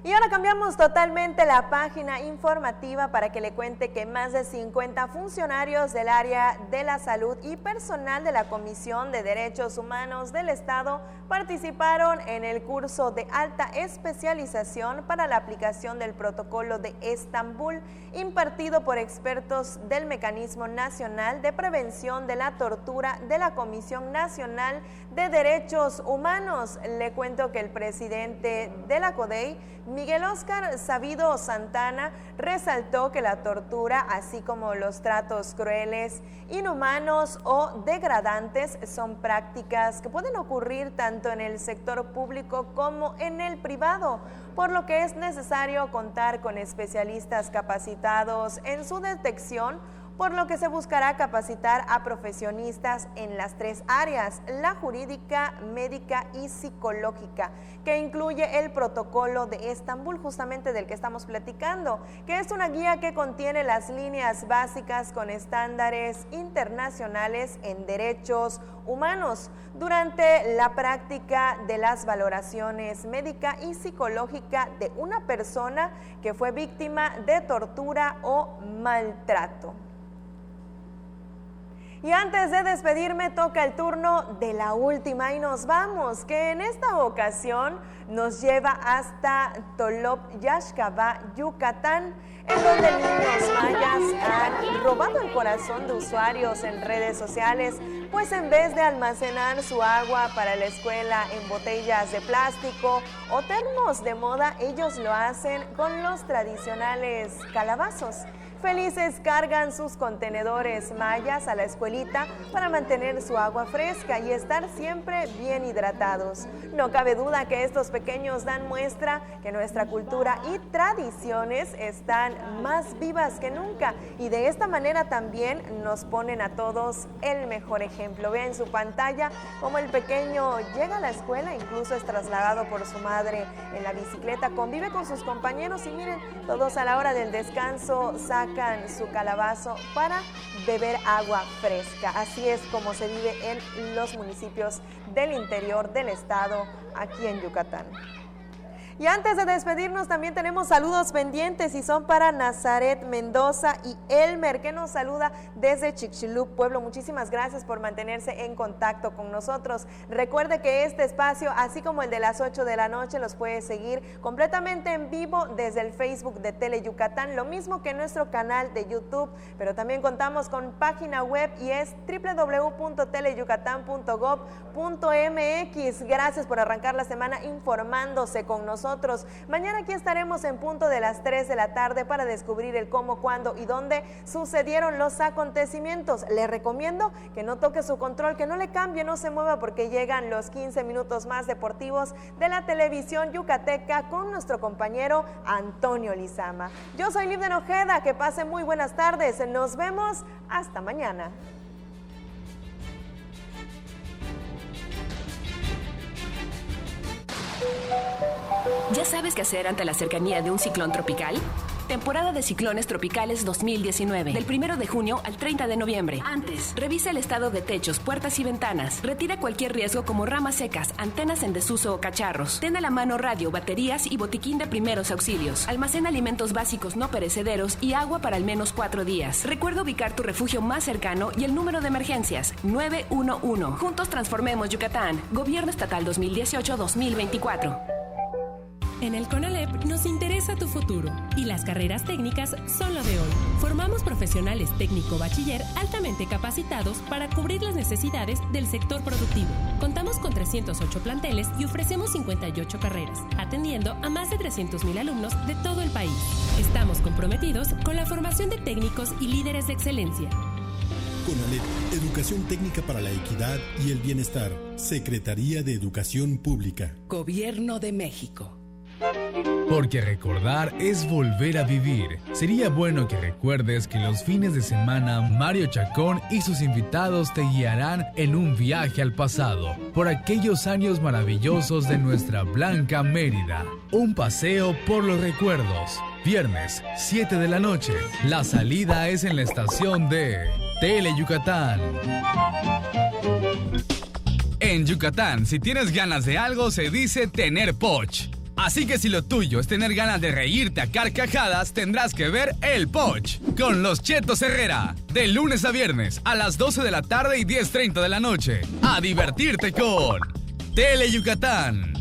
Y ahora cambiamos totalmente la página informativa para que le cuente que más de 50 funcionarios del área de la salud y personal de la Comisión de Derechos Humanos del Estado participaron en el curso de alta especialización para la aplicación del Protocolo de Estambul, impartido por expertos del Mecanismo Nacional de Prevención de la Tortura de la Comisión Nacional de Derechos Humanos. Le cuento que el presidente de la CODEI, Miguel Óscar Sabido Santana resaltó que la tortura, así como los tratos crueles, inhumanos o degradantes, son prácticas que pueden ocurrir tanto en el sector público como en el privado, por lo que es necesario contar con especialistas capacitados en su detección, por lo que se buscará capacitar a profesionistas en las 3 áreas, la jurídica, médica y psicológica, que incluye el protocolo de Estambul, justamente del que estamos platicando, que es una guía que contiene las líneas básicas con estándares internacionales en derechos humanos durante la práctica de las valoraciones médica y psicológica de una persona que fue víctima de tortura o maltrato. Y antes de despedirme, toca el turno de la última y nos vamos, que en esta ocasión nos lleva hasta Tolop Yaxcabá, Yucatán, en donde niños mayas han robado el corazón de usuarios en redes sociales, pues en vez de almacenar su agua para la escuela en botellas de plástico o termos de moda, ellos lo hacen con los tradicionales calabazos. Felices cargan sus contenedores mayas a la escuelita para mantener su agua fresca y estar siempre bien hidratados. No cabe duda que estos pequeños dan muestra que nuestra cultura y tradiciones están más vivas que nunca, y de esta manera también nos ponen a todos el mejor ejemplo. Vean en su pantalla cómo el pequeño llega a la escuela, incluso es trasladado por su madre en la bicicleta, convive con sus compañeros y miren, todos a la hora del descanso sacan su calabazo para beber agua fresca. Así es como se vive en los municipios del interior del estado, aquí en Yucatán. Y antes de despedirnos también tenemos saludos pendientes y son para Nazaret Mendoza y Elmer, que nos saluda desde Chicxulub, Pueblo. Muchísimas gracias por mantenerse en contacto con nosotros. Recuerde que este espacio, así como el de las 8 de la noche, los puede seguir completamente en vivo desde el Facebook de Tele Yucatán, lo mismo que nuestro canal de YouTube, pero también contamos con página web y es www.teleyucatán.gov.mx. Gracias por arrancar la semana informándose con nosotros. Mañana aquí estaremos en punto de las 3 de la tarde para descubrir el cómo, cuándo y dónde sucedieron los acontecimientos. Le recomiendo que no toque su control, que no le cambie, no se mueva, porque llegan los 15 minutos más deportivos de la televisión yucateca con nuestro compañero Antonio Lizama. Yo soy Livden Ojeda, que pase muy buenas tardes. Nos vemos hasta mañana. ¿Ya sabes qué hacer ante la cercanía de un ciclón tropical? Temporada de ciclones tropicales 2019, del 1 de junio al 30 de noviembre. Antes, revisa el estado de techos, puertas y ventanas. Retira cualquier riesgo como ramas secas, antenas en desuso o cacharros. Ten a la mano radio, baterías y botiquín de primeros auxilios. Almacena alimentos básicos no perecederos y agua para al menos 4 días. Recuerda ubicar tu refugio más cercano y el número de emergencias, 911. Juntos transformemos Yucatán. Gobierno Estatal 2018-2024. En el CONALEP nos interesa tu futuro y las carreras técnicas son lo de hoy. Formamos profesionales técnico-bachiller altamente capacitados para cubrir las necesidades del sector productivo. Contamos con 308 planteles y ofrecemos 58 carreras, atendiendo a más de 300,000 alumnos de todo el país. Estamos comprometidos con la formación de técnicos y líderes de excelencia. CONALEP, Educación Técnica para la Equidad y el Bienestar. Secretaría de Educación Pública. Gobierno de México. Porque recordar es volver a vivir. Sería bueno que recuerdes que los fines de semana Mario Chacón y sus invitados te guiarán en un viaje al pasado, por aquellos años maravillosos de nuestra blanca Mérida. Un paseo por los recuerdos. Viernes, 7 de la noche. La salida es en la estación de Tele Yucatán. En Yucatán, si tienes ganas de algo, se dice tener poch. Así que si lo tuyo es tener ganas de reírte a carcajadas, tendrás que ver El Poch con los Chetos Herrera, de lunes a viernes a las 12 de la tarde y 10:30 de la noche. A divertirte con Tele Yucatán.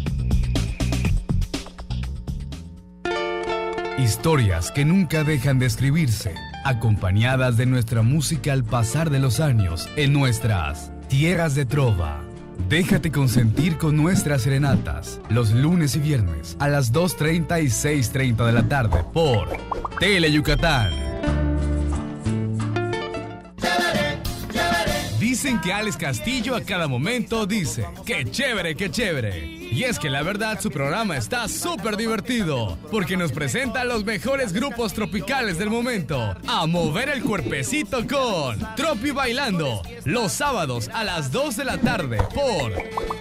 Historias que nunca dejan de escribirse, acompañadas de nuestra música al pasar de los años en nuestras tierras de trova. Déjate consentir con nuestras serenatas, los lunes y viernes a las 2:30 y 6:30 de la tarde por Tele Yucatán. Dicen que Alex Castillo a cada momento dice, ¡qué chévere, qué chévere! Y es que la verdad su programa está súper divertido, porque nos presenta a los mejores grupos tropicales del momento, a mover el cuerpecito con Tropi Bailando, los sábados a las 2 de la tarde por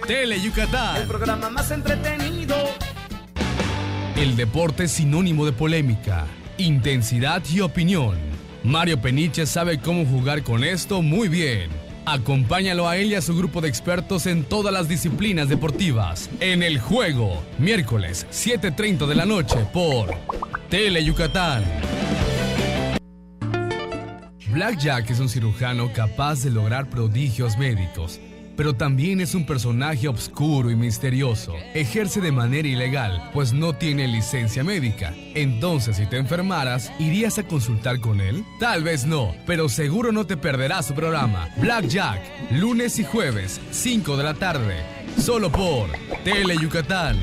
Tele Yucatán. El programa más entretenido. El deporte es sinónimo de polémica, intensidad y opinión. Mario Peniche sabe cómo jugar con esto muy bien. Acompáñalo a él y a su grupo de expertos en todas las disciplinas deportivas. En El Juego, miércoles 7:30 de la noche por Tele Yucatán. Black Jack es un cirujano capaz de lograr prodigios médicos, pero también es un personaje oscuro y misterioso. Ejerce de manera ilegal, pues no tiene licencia médica. Entonces, si te enfermaras, ¿irías a consultar con él? Tal vez no, pero seguro no te perderás su programa. Black Jack, lunes y jueves, 5 de la tarde, solo por Tele Yucatán.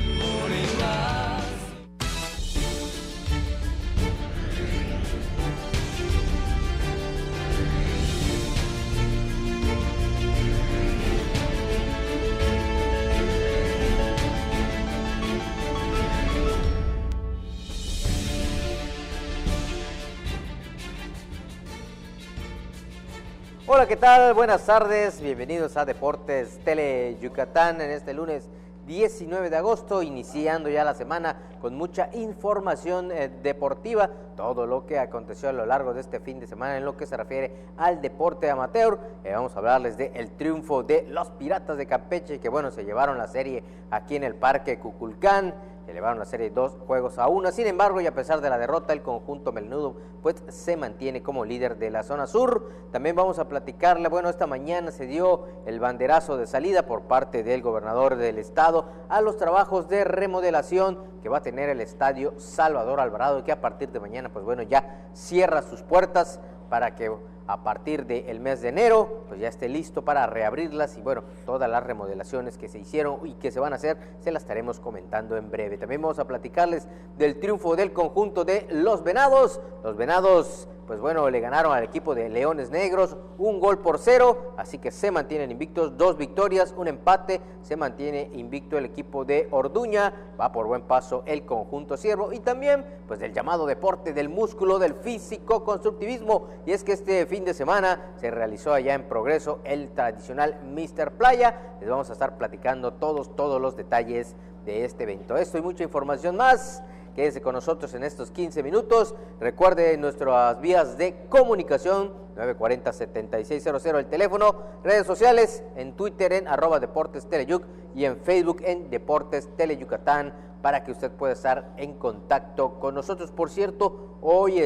Hola, ¿qué tal? Buenas tardes, bienvenidos a Deportes Tele Yucatán en este lunes 19 de agosto, iniciando ya la semana con mucha información deportiva, todo lo que aconteció a lo largo de este fin de semana en lo que se refiere al deporte amateur. Vamos a hablarles del triunfo de los Piratas de Campeche, que bueno, se llevaron la serie aquí en el Parque Cuculcán. Se llevaron la serie 2-1, sin embargo, y a pesar de la derrota, el conjunto melenudo pues se mantiene como líder de la zona sur. También vamos a platicarle, bueno, esta mañana se dio el banderazo de salida por parte del gobernador del estado a los trabajos de remodelación que va a tener el estadio Salvador Alvarado, que a partir de mañana pues bueno, ya cierra sus puertas para que a partir del mes de enero, pues ya esté listo para reabrirlas y bueno, todas las remodelaciones que se hicieron y que se van a hacer, se las estaremos comentando en breve. También vamos a platicarles del triunfo del conjunto de los Venados. Los Venados, pues bueno, le ganaron al equipo de Leones Negros 1-0, así que se mantienen invictos, 2 victorias, 1 empate, se mantiene invicto el equipo de Orduña, va por buen paso el conjunto Ciervo y también pues del llamado deporte del músculo, del físico constructivismo, y es que este fin de semana se realizó allá en Progreso el tradicional Mr. Playa. Les vamos a estar platicando todos los detalles de este evento. Esto y mucha información más. Quédese con nosotros en estos 15 minutos. Recuerde nuestras vías de comunicación, 940-7600 el teléfono, redes sociales, en Twitter en @DeportesTeleyuc y en Facebook en Deportes Tele Yucatán, para que usted pueda estar en contacto con nosotros. Por cierto, hoy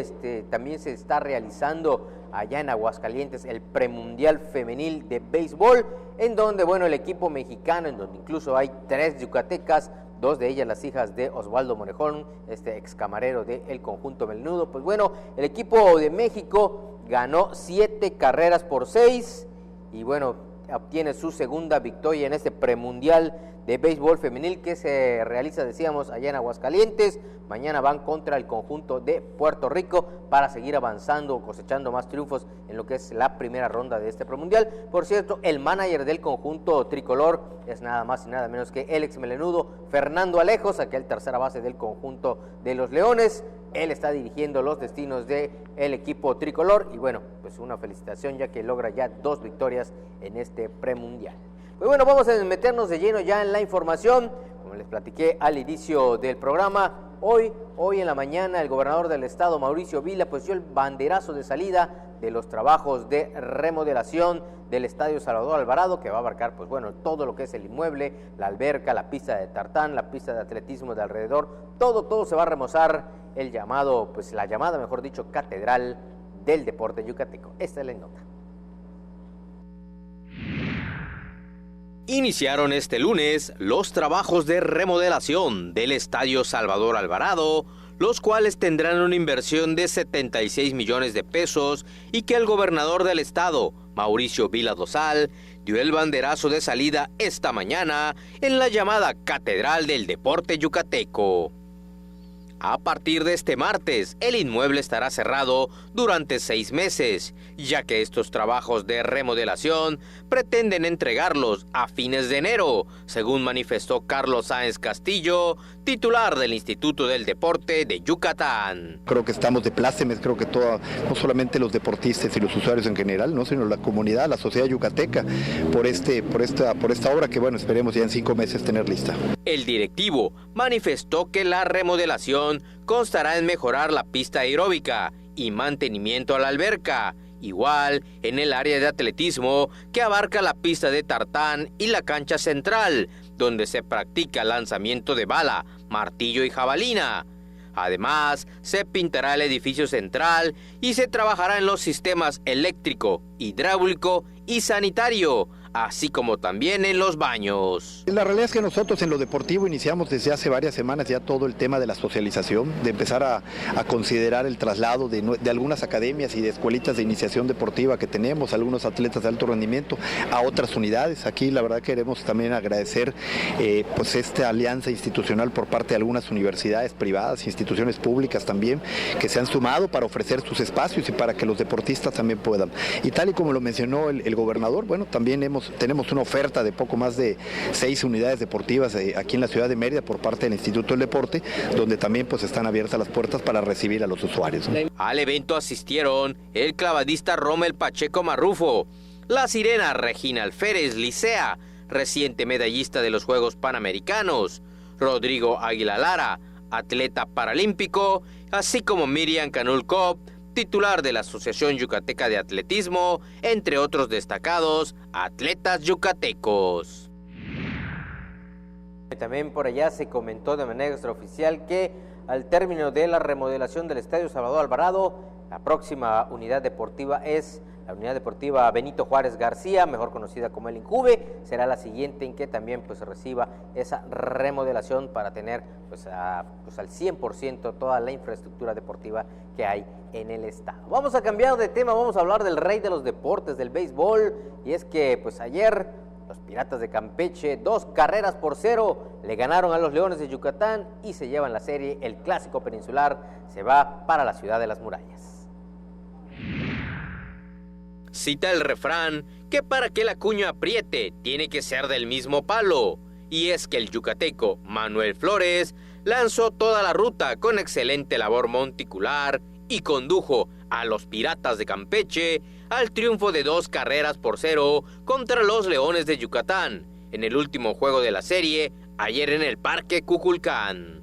también se está realizando allá en Aguascalientes el premundial femenil de béisbol, en donde bueno, el equipo mexicano, en donde incluso hay 3 yucatecas, 2 de ellas las hijas de Osvaldo Morejón, ex camarero del conjunto melenudo. Pues bueno, el equipo de México ganó 7-6 y bueno, obtiene su segunda victoria en este premundial de béisbol femenil que se realiza, decíamos, allá en Aguascalientes. Mañana van contra el conjunto de Puerto Rico para seguir avanzando, cosechando más triunfos en lo que es la primera ronda de este premundial. Por cierto, el manager del conjunto tricolor es nada más y nada menos que el ex melenudo Fernando Alejos, aquel tercera base del conjunto de los Leones. Él está dirigiendo los destinos del equipo tricolor y bueno, pues una felicitación ya que logra ya 2 victorias en este premundial. Pues bueno, vamos a meternos de lleno ya en la información. Como les platiqué al inicio del programa, hoy en la mañana el gobernador del estado, Mauricio Vila, pues dio el banderazo de salida de los trabajos de remodelación del estadio Salvador Alvarado, que va a abarcar pues bueno, todo lo que es el inmueble, la alberca, la pista de tartán, la pista de atletismo de alrededor, todo se va a remozar, la llamada, mejor dicho, catedral del deporte yucateco. Esta es la nota. Iniciaron este lunes los trabajos de remodelación del Estadio Salvador Alvarado, los cuales tendrán una inversión de 76 millones de pesos y que el gobernador del estado, Mauricio Vila Dosal, dio el banderazo de salida esta mañana en la llamada Catedral del Deporte Yucateco. A partir de este martes, el inmueble estará cerrado durante 6 meses, ya que estos trabajos de remodelación pretenden entregarlos a fines de enero, según manifestó Carlos Sáenz Castillo, titular del Instituto del Deporte de Yucatán. Creo que estamos de plácemes, creo que no solamente los deportistas y los usuarios en general, ¿no?, sino la comunidad, la sociedad yucateca, por esta obra que, bueno, esperemos ya en 5 meses tener lista. El directivo manifestó que la remodelación constará en mejorar la pista aeróbica y mantenimiento a la alberca, igual en el área de atletismo que abarca la pista de tartán y la cancha central, donde se practica lanzamiento de bala, martillo y jabalina. Además, se pintará el edificio central y se trabajará en los sistemas eléctrico, hidráulico y sanitario, así como también en los baños. La realidad es que nosotros en lo deportivo iniciamos desde hace varias semanas ya todo el tema de la socialización, de empezar a considerar el traslado de algunas academias y de escuelitas de iniciación deportiva que tenemos, algunos atletas de alto rendimiento, a otras unidades. Aquí la verdad queremos también agradecer pues esta alianza institucional por parte de algunas universidades privadas, instituciones públicas también, que se han sumado para ofrecer sus espacios y para que los deportistas también puedan. Y tal y como lo mencionó el gobernador, bueno, también tenemos una oferta de poco más de 6 unidades deportivas aquí en la ciudad de Mérida por parte del Instituto del Deporte, donde también pues están abiertas las puertas para recibir a los usuarios, ¿no? Al evento asistieron el clavadista Rommel Pacheco Marrufo, la sirena Regina Alférez Licea, reciente medallista de los Juegos Panamericanos, Rodrigo Águila Lara, atleta paralímpico, así como Miriam Canul Cop, titular de la Asociación Yucateca de Atletismo, entre otros destacados atletas yucatecos. También por allá se comentó de manera extraoficial que al término de la remodelación del Estadio Salvador Alvarado, la próxima unidad deportiva es la Unidad Deportiva Benito Juárez García, mejor conocida como el Injuve. Será la siguiente en que también pues reciba esa remodelación para tener pues al 100% toda la infraestructura deportiva que hay en el estado. Vamos a cambiar de tema, vamos a hablar del rey de los deportes, del béisbol, y es que pues ayer los Piratas de Campeche 2-0 le ganaron a los Leones de Yucatán y se llevan la serie. El Clásico Peninsular se va para la ciudad de las murallas. Cita el refrán que para que la cuña apriete tiene que ser del mismo palo, y es que el yucateco Manuel Flores lanzó toda la ruta con excelente labor monticular y condujo a los Piratas de Campeche al triunfo de 2-0 contra los Leones de Yucatán en el último juego de la serie ayer en el Parque Cuculcán.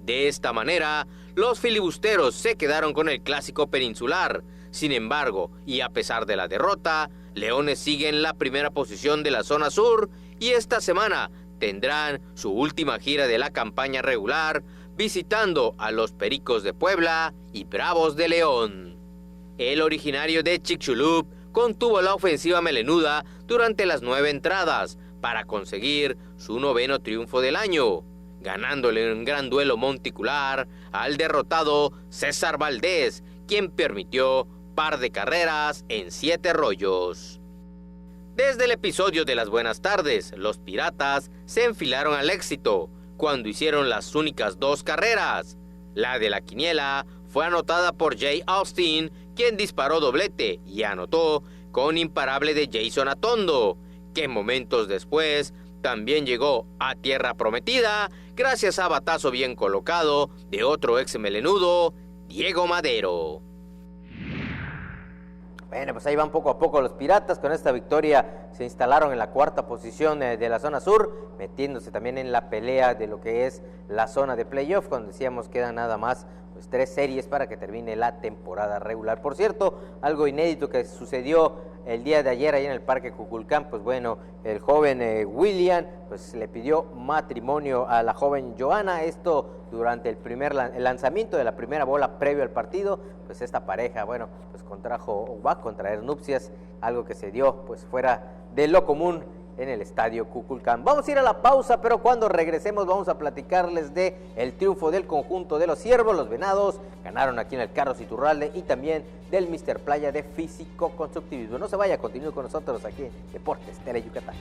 De esta manera, los filibusteros se quedaron con el Clásico Peninsular. Sin embargo, y a pesar de la derrota, Leones sigue en la primera posición de la zona sur y esta semana tendrán su última gira de la campaña regular visitando a los Pericos de Puebla y Bravos de León. El originario de Chicxulub contuvo la ofensiva melenuda durante las 9 entradas para conseguir su 9º triunfo del año, ganándole un gran duelo monticular al derrotado César Valdés, quien permitió par de carreras en 7 rollos. Desde el episodio de las buenas tardes, los Piratas se enfilaron al éxito cuando hicieron las únicas 2 carreras. La de la quiniela fue anotada por Jay Austin, quien disparó doblete y anotó con imparable de Jason Atondo, que momentos después también llegó a tierra prometida gracias a batazo bien colocado de otro ex melenudo, Diego Madero. Bueno, pues ahí van poco a poco los Piratas. Con esta victoria se instalaron en la 4ª posición de la zona sur, metiéndose también en la pelea de lo que es la zona de playoff, cuando decíamos quedan nada más pues 3 series para que termine la temporada regular. Por cierto, algo inédito que sucedió el día de ayer ahí en el Parque Cuculcán, pues bueno, el joven William pues le pidió matrimonio a la joven Joana. Esto durante el lanzamiento de la primera bola previo al partido. Pues esta pareja, bueno, pues va a contraer nupcias, algo que se dio pues fuera de lo común en el Estadio Kukulcán. Vamos a ir a la pausa, pero cuando regresemos vamos a platicarles de el triunfo del conjunto de los Ciervos. Los Venados ganaron aquí en el Carlos Iturralde y también del Mr. Playa de Físico-Constructivismo. No se vaya, continúe con nosotros aquí en Deportes Tele Yucatán.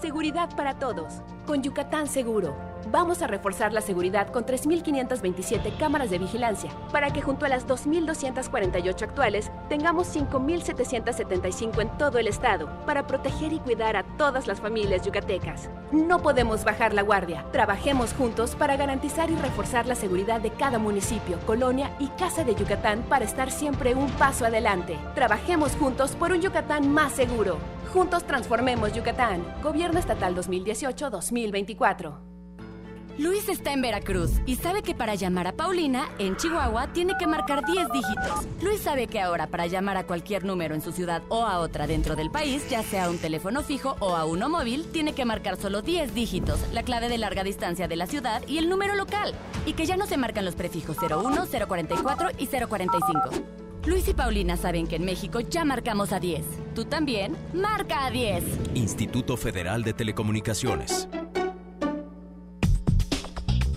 Seguridad para todos. Con Yucatán Seguro. Vamos a reforzar la seguridad con 3.527 cámaras de vigilancia para que junto a las 2.248 actuales tengamos 5.775 en todo el estado para proteger y cuidar a todas las familias yucatecas. No podemos bajar la guardia. Trabajemos juntos para garantizar y reforzar la seguridad de cada municipio, colonia y casa de Yucatán para estar siempre un paso adelante. Trabajemos juntos por un Yucatán más seguro. Juntos transformemos Yucatán. Gobierno Estatal 2018-2024. Luis está en Veracruz y sabe que para llamar a Paulina, en Chihuahua, tiene que marcar 10 dígitos. Luis sabe que ahora para llamar a cualquier número en su ciudad o a otra dentro del país, ya sea un teléfono fijo o a uno móvil, tiene que marcar solo 10 dígitos, la clave de larga distancia de la ciudad y el número local. Y que ya no se marcan los prefijos 01, 044 y 045. Luis y Paulina saben que en México ya marcamos a 10. Tú también, marca a 10. Instituto Federal de Telecomunicaciones.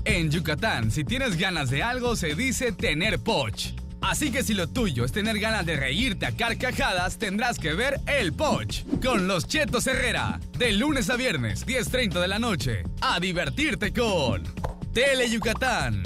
En Yucatán, si tienes ganas de algo, se dice tener poch. Así que si lo tuyo es tener ganas de reírte a carcajadas, tendrás que ver El Poch con los Chetos Herrera. De lunes a viernes, 10:30 de la noche. A divertirte con Tele Yucatán.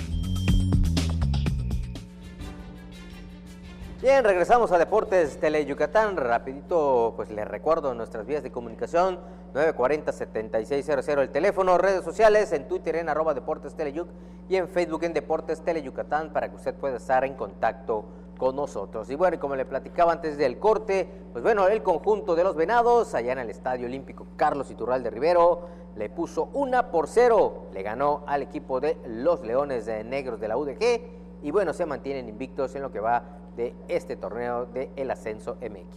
Bien, regresamos a Deportes Tele Yucatán. Rapidito, pues les recuerdo nuestras vías de comunicación: 940-7600 el teléfono, redes sociales, en Twitter en @DeportesTeleYuc y en Facebook en Deportes Tele Yucatán para que usted pueda estar en contacto con nosotros. Y bueno, y como le platicaba antes del corte, pues bueno, el conjunto de los Venados allá en el Estadio Olímpico Carlos Iturralde Rivero le puso 1-0, le ganó al equipo de los Leones Negros de la UDG y bueno, se mantienen invictos en lo que va de este torneo de el Ascenso MX.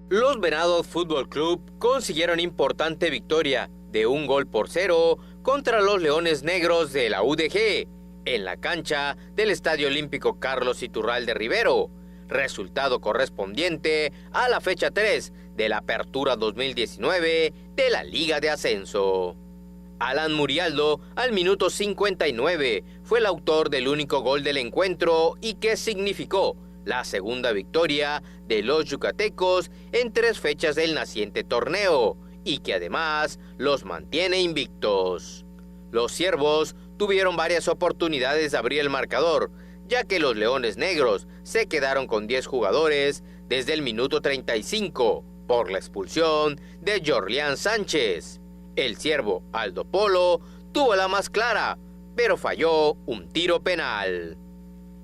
Los Venados Fútbol Club consiguieron importante victoria de 1-0 contra los Leones Negros de la UDG en la cancha del Estadio Olímpico Carlos Iturralde Rivero, resultado correspondiente a la fecha 3 de la Apertura 2019 de la Liga de Ascenso. Alan Murialdo, al minuto 59, fue el autor del único gol del encuentro y que significó la segunda victoria de los yucatecos en 3 fechas del naciente torneo y que además los mantiene invictos. Los Ciervos tuvieron varias oportunidades de abrir el marcador, ya que los Leones Negros se quedaron con 10 jugadores desde el minuto 35 por la expulsión de Jorlián Sánchez. El Ciervo Aldo Polo tuvo la más clara, pero falló un tiro penal.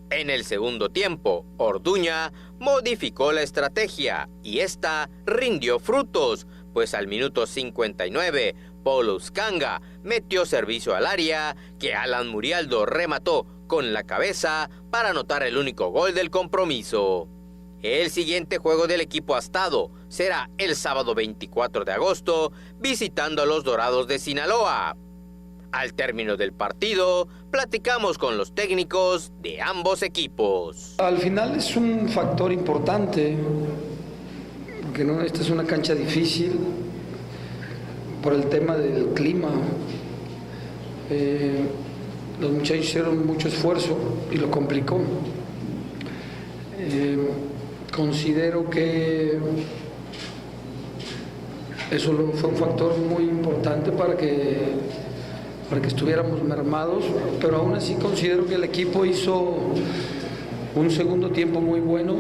En el segundo tiempo, Orduña modificó la estrategia y esta rindió frutos, pues al minuto 59, Paulo Uscanga metió servicio al área que Alan Murialdo remató con la cabeza para anotar el único gol del compromiso. El siguiente juego del equipo astado será el sábado 24 de agosto, visitando a los Dorados de Sinaloa. Al término del partido, platicamos con los técnicos de ambos equipos. Al final es un factor importante, porque no, esta es una cancha difícil por el tema del clima. Los muchachos hicieron mucho esfuerzo y lo complicó. Considero que eso fue un factor muy importante para que estuviéramos mermados, pero aún así considero que el equipo hizo un segundo tiempo muy bueno.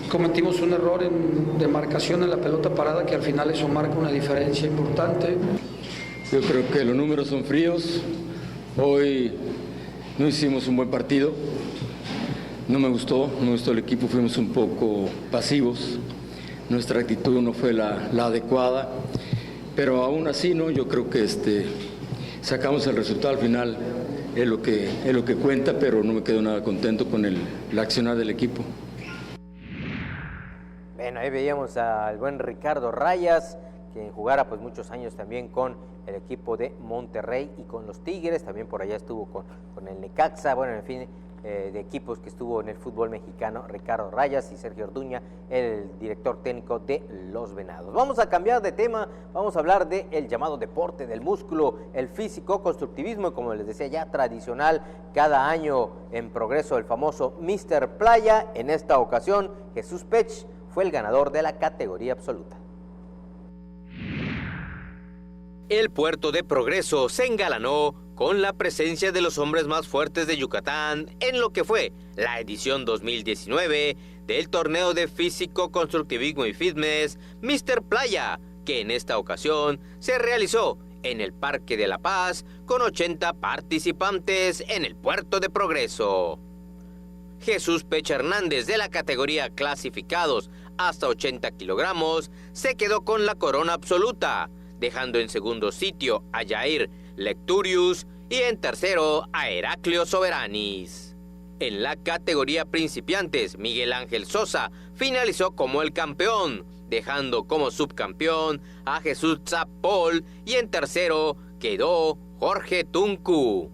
Cometimos un error de marcación en la pelota parada que al final eso marca una diferencia importante. Yo creo que los números son fríos. Hoy no hicimos un buen partido. No me gustó el equipo, fuimos un poco pasivos. Nuestra actitud no fue la adecuada, pero aún así no, yo creo que sacamos el resultado al final, es lo que cuenta, pero no me quedo nada contento con el accionar del equipo. Bueno, ahí veíamos al buen Ricardo Rayas, quien jugara pues muchos años también con el equipo de Monterrey y con los Tigres, también por allá estuvo con el Necaxa, bueno, en fin, de equipos que estuvo en el fútbol mexicano, Ricardo Rayas y Sergio Orduña, el director técnico de los Venados. Vamos a cambiar de tema, vamos a hablar del llamado deporte del músculo, el físico-constructivismo, y como les decía ya, tradicional cada año en Progreso, el famoso Mr. Playa. En esta ocasión, Jesús Pech fue el ganador de la categoría absoluta. El puerto de Progreso se engalanó con la presencia de los hombres más fuertes de Yucatán en lo que fue la edición 2019 del torneo de físico, constructivismo y fitness Mr. Playa, que en esta ocasión se realizó en el Parque de la Paz con 80 participantes en el puerto de Progreso. Jesús Pech Hernández, de la categoría clasificados hasta 80 kilogramos, se quedó con la corona absoluta, dejando en segundo sitio a Jair Lecturius y en tercero a Heraclio Soberanis. En la categoría principiantes, Miguel Ángel Sosa finalizó como el campeón, dejando como subcampeón a Jesús Zapol, y en tercero quedó Jorge Tuncu.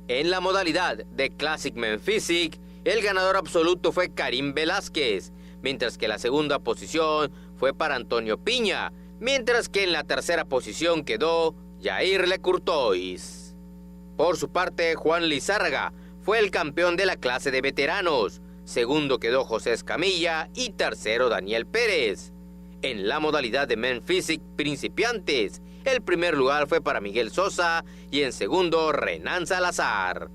En la modalidad de Classic Men Physique, el ganador absoluto fue Karim Velázquez, mientras que la segunda posición fue para Antonio Piña, mientras que en la tercera posición quedó Jair Lecurtois. Por su parte, Juan Lizárraga fue el campeón de la clase de veteranos, segundo quedó José Escamilla y tercero Daniel Pérez. En la modalidad de Men Physique principiantes, el primer lugar fue para Miguel Sosa y en segundo Renan Salazar.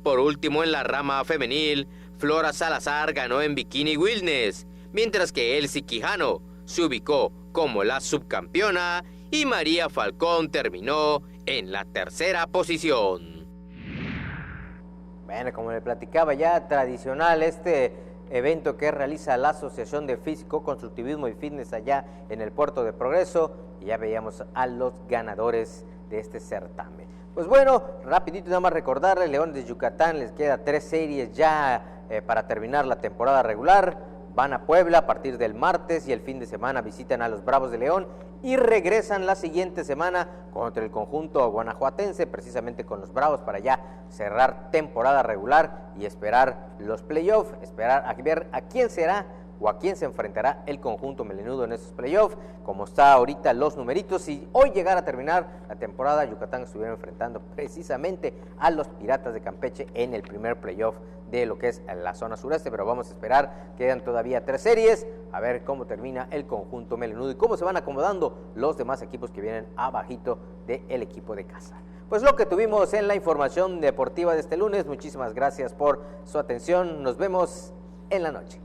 Por último, en la rama femenil, Flora Salazar ganó en Bikini Wellness, mientras que Elsie Quijano se ubicó como la subcampeona y María Falcón terminó en la tercera posición. Bueno, como le platicaba ya, tradicional este evento que realiza la Asociación de Físico, Constructivismo y Fitness allá en el Puerto de Progreso, y ya veíamos a los ganadores de este certamen. Pues bueno, rapidito nada más recordarles, Leones de Yucatán les queda 3 series ya para terminar la temporada regular. Van a Puebla a partir del martes y el fin de semana visitan a los Bravos de León y regresan la siguiente semana contra el conjunto guanajuatense, precisamente con los Bravos, para ya cerrar temporada regular y esperar los playoffs, esperar a ver a quién será o a quién se enfrentará el conjunto melenudo en esos playoffs, como está ahorita los numeritos. Si hoy llegara a terminar la temporada, Yucatán estuviera enfrentando precisamente a los Piratas de Campeche en el primer playoff de lo que es la zona sureste, pero vamos a esperar, quedan todavía 3 series, a ver cómo termina el conjunto melenudo y cómo se van acomodando los demás equipos que vienen abajito del equipo de casa. Pues lo que tuvimos en la información deportiva de este lunes, muchísimas gracias por su atención, nos vemos en la noche.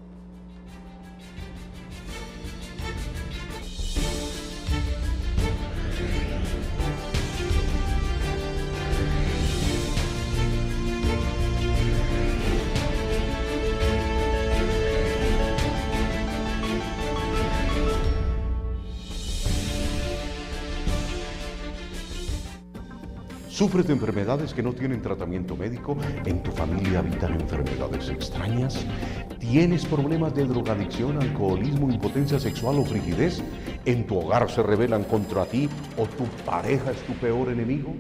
¿Sufres de enfermedades que no tienen tratamiento médico? ¿En tu familia habitan enfermedades extrañas? ¿Tienes problemas de drogadicción, alcoholismo, impotencia sexual o frigidez? ¿En tu hogar se rebelan contra ti o tu pareja es tu peor enemigo?